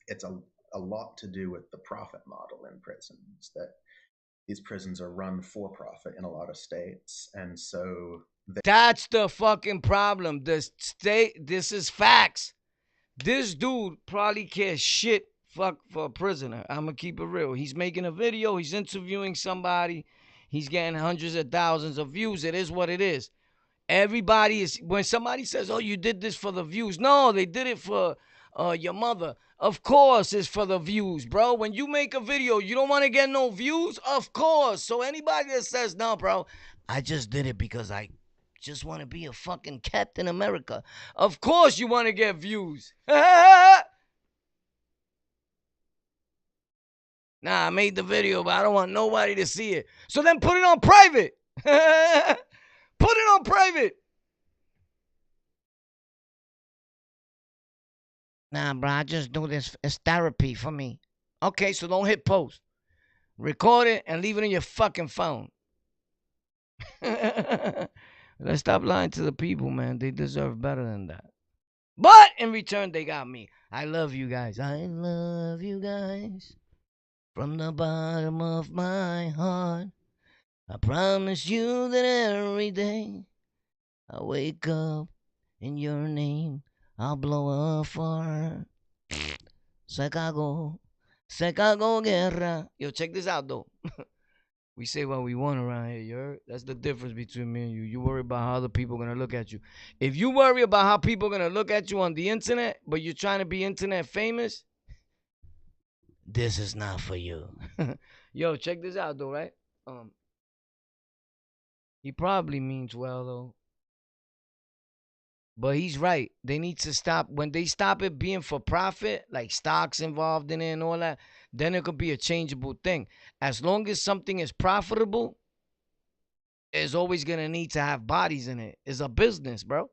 it's a lot to do with the profit model in prisons. That these prisons are run for profit in a lot of states, and so That's the fucking problem. This is facts. This dude probably cares shit fuck for a prisoner. I'm gonna keep it real. He's making a video, he's interviewing somebody, he's getting hundreds of thousands of views. It is what it is. Everybody is, when somebody says, oh, you did this for the views. No, they did it for your mother. Of course it's for the views, bro. When you make a video, you don't want to get no views? Of course. So anybody that says, no, bro, I just did it because I just want to be a fucking Captain America. Of course you want to get views. Nah, I made the video, but I don't want nobody to see it. So then put it on private. Put it on private. Nah, bro, I just do this. It's therapy for me. Okay, so don't hit post. Record it and leave it in your fucking phone. Let's stop lying to the people, man. They deserve better than that. But in return, they got me. I love you guys. I love you guys. From the bottom of my heart. I promise you that every day I wake up in your name. I'll blow a fart. Se cagó guerra. Yo, check this out, though. We say what we want around here, you heard? That's the difference between me and you. You worry about how other people are going to look at you. If you worry about how people are going to look at you on the internet, but you're trying to be internet famous, this is not for you. Yo, check this out, though, right? He probably means well, though. But he's right. They need to stop. When they stop it being for profit, like stocks involved in it and all that, then it could be a changeable thing. As long as something is profitable, it's always going to need to have bodies in it. It's a business, bro.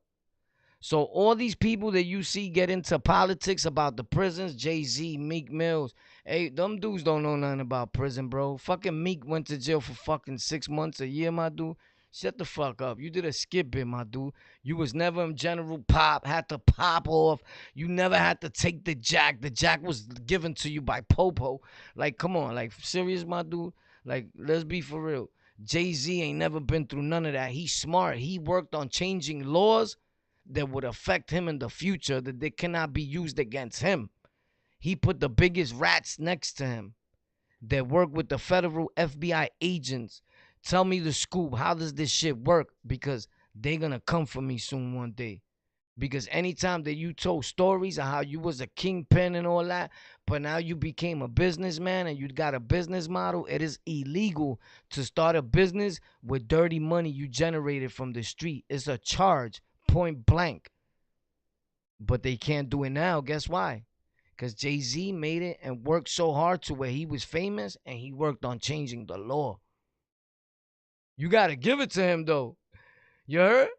So all these people that you see get into politics about the prisons, Jay-Z, Meek Mills, hey, them dudes don't know nothing about prison, bro. Fucking Meek went to jail for fucking 6 months, a year, my dude. Shut the fuck up. You did a skip it, my dude. You was never in general pop, had to pop off. You never had to take the jack. The jack was given to you by Popo. Like, come on. Like, serious, my dude? Like, let's be for real. Jay-Z ain't never been through none of that. He's smart. He worked on changing laws that would affect him in the future, that they cannot be used against him. He put the biggest rats next to him that work with the federal FBI agents Tell me the scoop. How does this shit work? Because they gonna come for me soon one day. Because anytime that you told stories of how you was a kingpin and all that, but now you became a businessman and you got a business model, it is illegal to start a business with dirty money you generated from the street. It's a charge, point blank. But they can't do it now. Guess why? Because Jay-Z made it and worked so hard to where he was famous, and he worked on changing the law. You got to give it to him, though. You heard?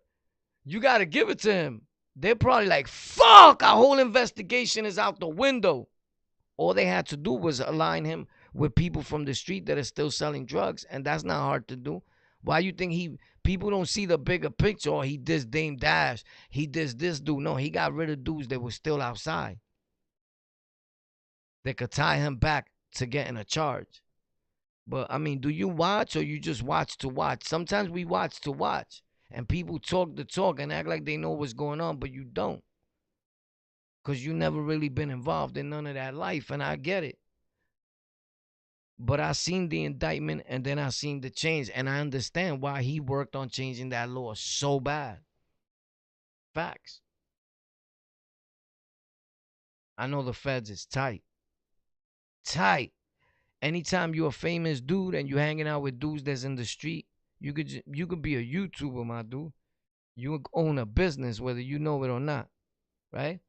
You got to give it to him. They're probably like, fuck, our whole investigation is out the window. All they had to do was align him with people from the street that are still selling drugs, and that's not hard to do. Why you think people don't see the bigger picture? Or he dissed Dame Dash, he dissed this dude. No, he got rid of dudes that were still outside that could tie him back to getting a charge. But I mean, do you watch or you just watch to watch? Sometimes we watch to watch, and people talk the talk and act like they know what's going on, but you don't. Because you never really been involved in none of that life, and I get it. But I seen the indictment, and then I seen the change, and I understand why he worked on changing that law so bad. Facts. I know the feds is tight. Tight. Anytime you're a famous dude and you hanging out with dudes that's in the street, you could be a YouTuber, my dude. You own a business, whether you know it or not, right?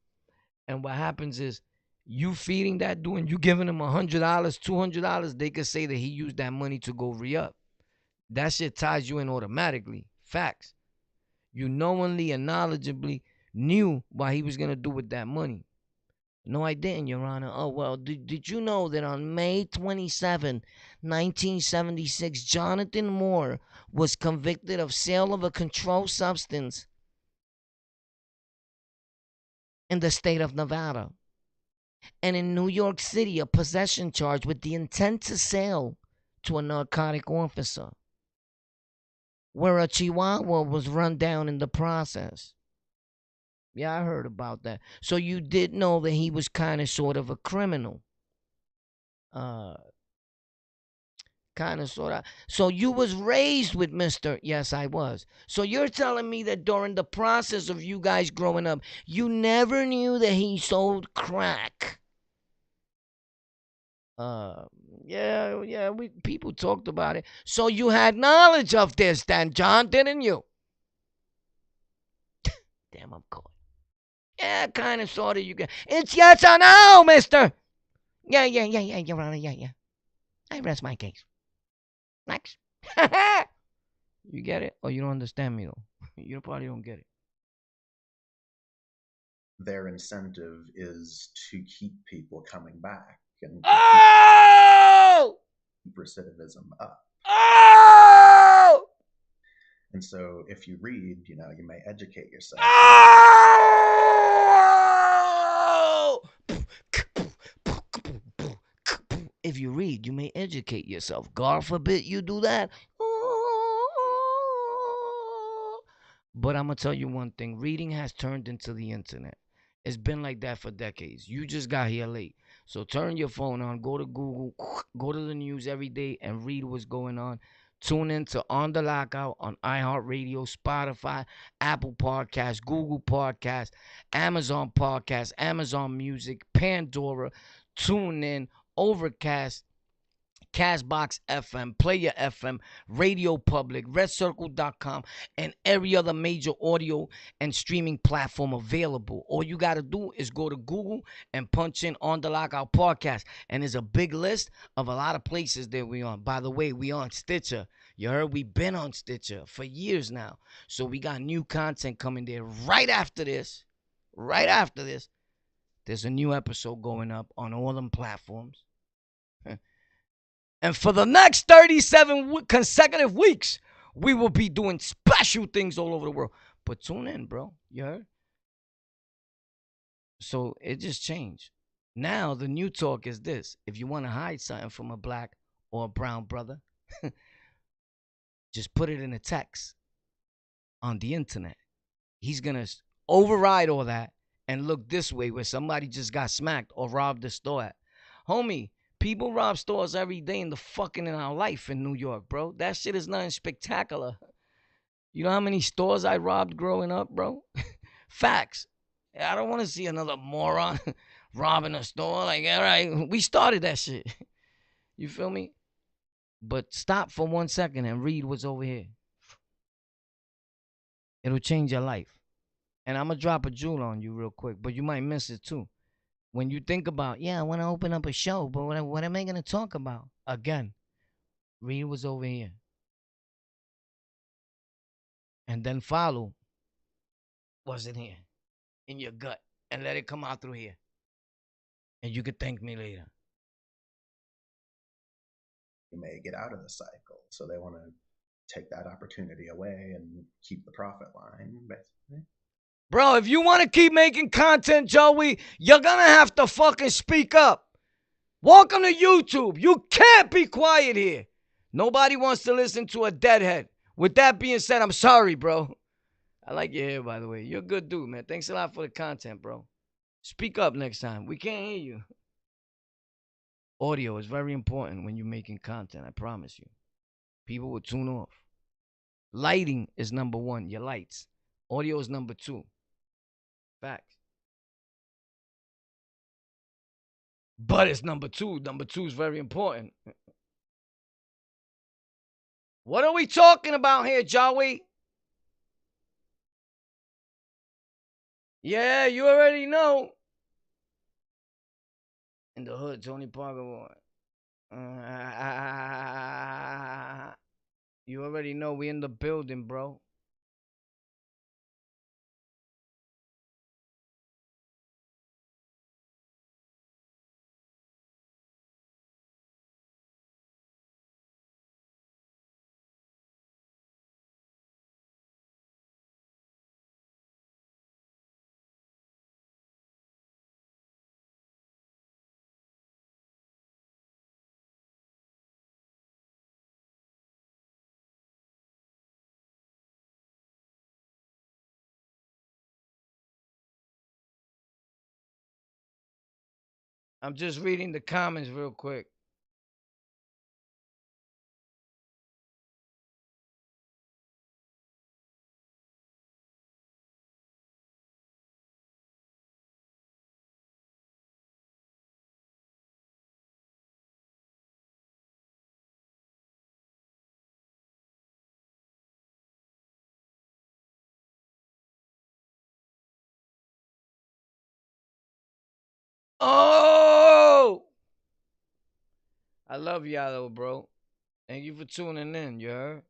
And what happens is you feeding that dude and you giving him $100, $200, they could say that he used that money to go re-up. That shit ties you in automatically. Facts. You knowingly and knowledgeably knew what he was going to do with that money. No, I didn't, Your Honor. Oh, well, did you know that on May 27, 1976, Jonathan Moore was convicted of sale of a controlled substance in the state of Nevada? And in New York City, a possession charge with the intent to sell to a narcotic officer, where a Chihuahua was run down in the process. Yeah, I heard about that. So you did know that he was kind of sort of a criminal. Kind of sort of. So you was raised with Mr. Yes, I was. So you're telling me that during the process of you guys growing up, you never knew that he sold crack? Yeah, people talked about it. So you had knowledge of this then, John, didn't you? Damn, I'm caught. Yeah, kind of, sort of. You get it's yes or no, mister. Yeah, Your Honor. Yeah. I rest my case. Next. You get it? Or you don't understand me, though? You probably don't get it. Their incentive is to keep people coming back and Oh! keep recidivism up. Oh! And so if you read, you may educate yourself. Oh! If you read, you may educate yourself. God forbid you do that. But I'm going to tell you one thing. Reading has turned into the internet. It's been like that for decades. You just got here late. So turn your phone on, go to Google, go to the news every day and read what's going on. Tune in to On the Lockout on iHeartRadio, Spotify, Apple Podcasts, Google Podcasts, Amazon Podcasts, Amazon Music, Pandora. Tune in, Overcast, Castbox FM, Player FM, Radio Public, RedCircle.com, and every other major audio and streaming platform available. All you got to do is go to Google and punch in On the Lockout Podcast. And there's a big list of a lot of places that we on. By the way, we on Stitcher. You heard we've been on Stitcher for years now. So we got new content coming there right after this. Right after this, there's a new episode going up on all them platforms. And for the next 37 consecutive weeks, we will be doing special things all over the world. But tune in, bro. You heard? So it just changed. Now the new talk is this. If you want to hide something from a black or a brown brother, just put it in a text on the internet. He's going to override all that and look this way where somebody just got smacked or robbed the store at. Homie, People rob stores every day in our life in New York, bro. That shit is nothing spectacular. You know how many stores I robbed growing up, bro? Facts. I don't want to see another moron robbing a store. Like, all right, we started that shit. You feel me? But stop for 1 second and read what's over here. It'll change your life. And I'm going to drop a jewel on you real quick, but you might miss it too. When you think about, yeah, I want to open up a show, but what am I going to talk about? Again, read what's over here. And then follow what's in here, in your gut, and let it come out through here. And you could thank me later. You may get out of the cycle, so they want to take that opportunity away and keep the profit line, basically. Bro, if you want to keep making content, Joey, you're going to have to fucking speak up. Welcome to YouTube. You can't be quiet here. Nobody wants to listen to a deadhead. With that being said, I'm sorry, bro. I like your hair, by the way. You're a good dude, man. Thanks a lot for the content, bro. Speak up next time. We can't hear you. Audio is very important when you're making content, I promise you. People will tune off. Lighting is number one, your lights. Audio is number two. Facts. But it's number two. Number two is very important. What are we talking about here, Joey? Yeah, you already know. In the hood, Tony Parker boy. You already know we in the building, bro. I'm just reading the comments real quick. Oh! I love y'all, though, bro. Thank you for tuning in, you heard?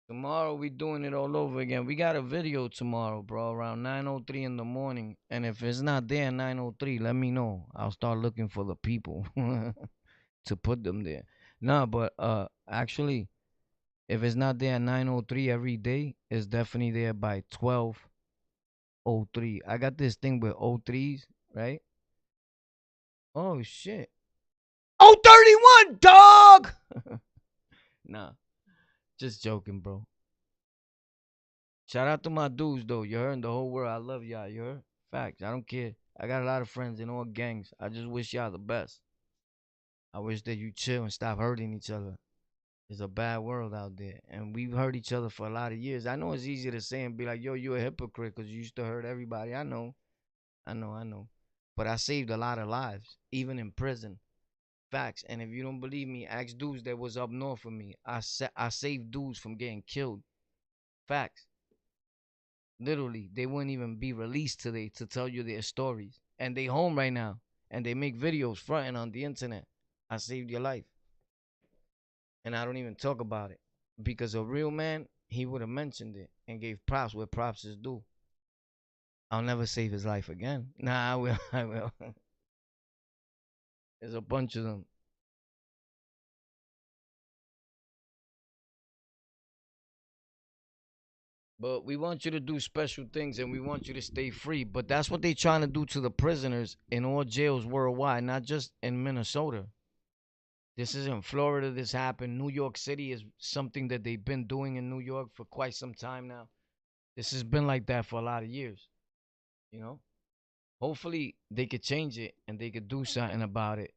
Tomorrow we doing it all over again. We got a video tomorrow, bro, around 9:03 in the morning. And if it's not there 9:03, let me know. I'll start looking for the people to put them there. Nah, but actually, if it's not there at 9:03 every day, it's definitely there by 12:03. I got this thing with 03s, right? Oh shit. 031, dog. Nah, just joking, bro. Shout out to my dudes, though. You heard? In the whole world, I love y'all. You heard? Facts. I don't care. I got a lot of friends in all gangs. I just wish y'all the best. I wish that you chill and stop hurting each other. It's a bad world out there. And we've hurt each other for a lot of years. I know it's easy to say and be like, yo, you a hypocrite because you used to hurt everybody. I know. I know. But I saved a lot of lives, even in prison. Facts. And if you don't believe me, ask dudes that was up north of me. I saved dudes from getting killed. Facts. Literally, they wouldn't even be released today to tell you their stories. And they home right now. And they make videos fronting on the internet. I saved your life. And I don't even talk about it. Because a real man, he would have mentioned it and gave props where props is due. I'll never save his life again. Nah, I will. I will. There's a bunch of them. But we want you to do special things and we want you to stay free. But that's what they trying to do to the prisoners in all jails worldwide, not just in Minnesota. This is in Florida. This happened. New York City is something that they've been doing in New York for quite some time now. This has been like that for a lot of years. You know? Hopefully they could change it and they could do something about it.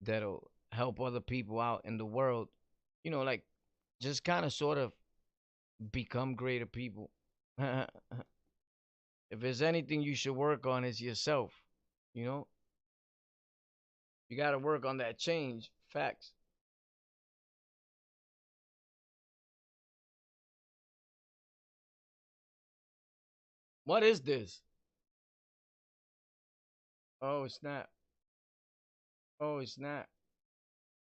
that'll help other people out in the world. Like just kind of sort of become greater people. If there's anything you should work on, is yourself. You know, you got to work on that change. Facts. What is this? Oh snap! Oh snap!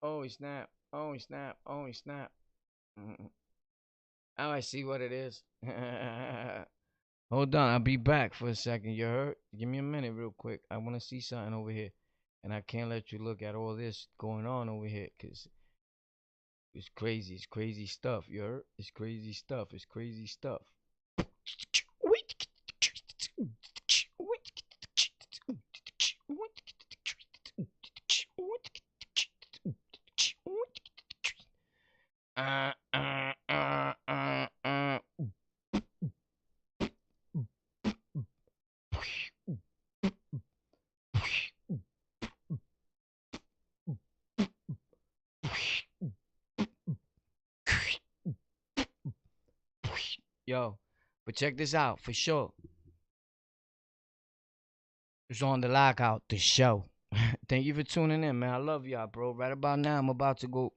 Oh snap! Oh snap! Oh snap! Mhm. Now I see what it is. Hold on, I'll be back for a second. You heard? Give me a minute, real quick. I want to see something over here, and I can't let you look at all this going on over here, cause it's crazy. It's crazy stuff. You heard? It's crazy stuff. It's crazy stuff. Uh, uh, uh, uh, uh. Yo, but check this out for sure. It's on the Lockout, the show. Thank you for tuning in, man. I love y'all, bro. Right about now, I'm about to go.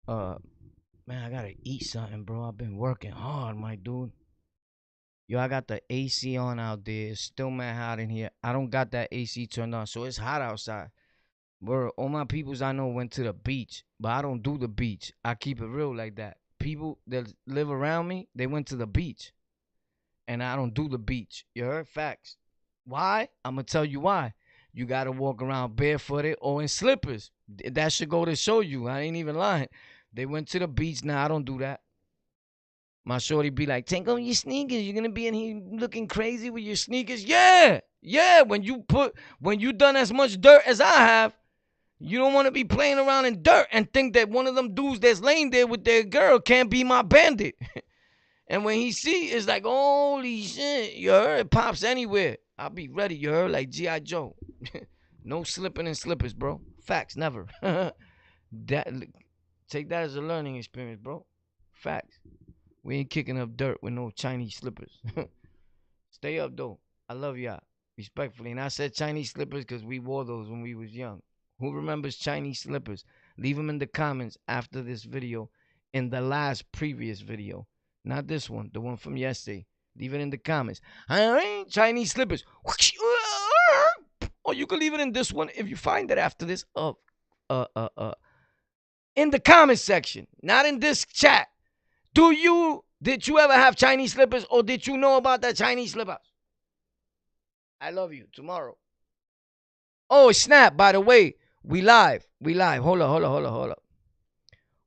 Uh, Man, I gotta eat something, bro. I've been working hard, my dude. Yo, I got the AC on out there. It's still mad hot in here. I don't got that AC turned on, so it's hot outside. Bro, all my peoples I know went to the beach, but I don't do the beach. I keep it real like that. People that live around me, they went to the beach, and I don't do the beach. You heard? Facts. Why? I'm gonna tell you why. You gotta walk around barefooted or in slippers. That should go to show you. I ain't even lying. They went to the beach. Now I don't do that. My shorty be like, take off your sneakers. You're gonna be in here looking crazy with your sneakers. Yeah, yeah. When you done as much dirt as I have, you don't want to be playing around in dirt and think that one of them dudes that's laying there with their girl can't be my bandit. And when he see, it's like, holy shit, you heard? It pops anywhere. I'll be ready, you heard? Like G.I. Joe. No slipping in slippers, bro. Facts, never. that Take that as a learning experience, bro. Facts. We ain't kicking up dirt with no Chinese slippers. Stay up, though. I love y'all. Respectfully. And I said Chinese slippers because we wore those when we was young. Who remembers Chinese slippers? Leave them in the comments after this video. In the last previous video. Not this one. The one from yesterday. Leave it in the comments. Chinese slippers. Or you can leave it in this one if you find it after this. In the comment section. Not in this chat. Did you ever have Chinese slippers or did you know about the Chinese slippers? I love you. Tomorrow. Oh, snap. By the way, we live. Hold up.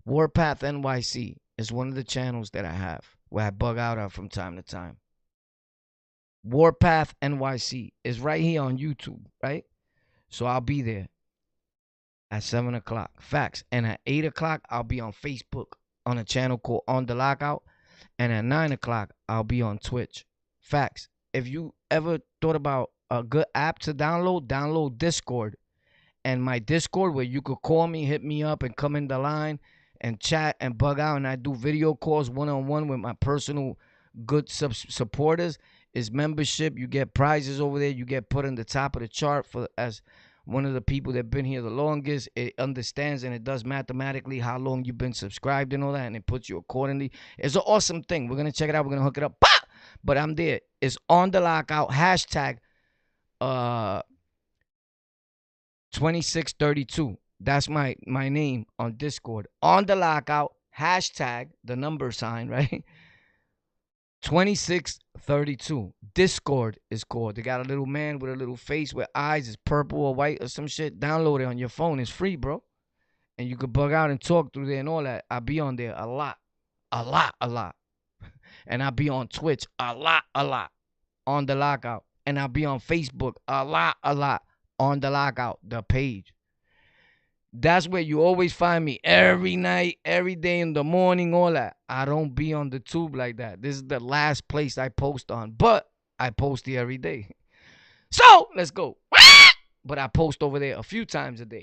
Warpath NYC is one of the channels that I have where I bug out on from time to time. Warpath NYC is right here on YouTube, right? So I'll be there at 7 o'clock. Facts. And at 8 o'clock, I'll be on Facebook on a channel called On The Lockout. And at 9 o'clock, I'll be on Twitch. Facts. If you ever thought about a good app to download Discord. And my Discord where you could call me, hit me up, and come in the line and chat and bug out. And I do video calls one-on-one with my personal good supporters. Is membership. You get prizes over there. You get put in the top of the chart for as one of the people that been here the longest. It understands and it does mathematically how long you've been subscribed and all that, and it puts you accordingly. It's an awesome thing. We're going to check it out. We're going to hook it up. Bah! But I'm there. It's On The Lockout. Hashtag 2632. That's my name on Discord. On The Lockout. Hashtag the number sign, right? 2632. Discord is called. They got a little man with a little face with eyes. It's purple or white or some shit. Download it on your phone. It's free, bro. And you could bug out and talk through there and all that. I be on there a lot. And I be on Twitch a lot. On The Lockout. And I be on Facebook a lot. On The Lockout, the page. That's where you always find me every night, every day in the morning, all that. I don't be on the tube like that. This is the last place I post on, but I post here every day. So let's go. But I post over there a few times a day.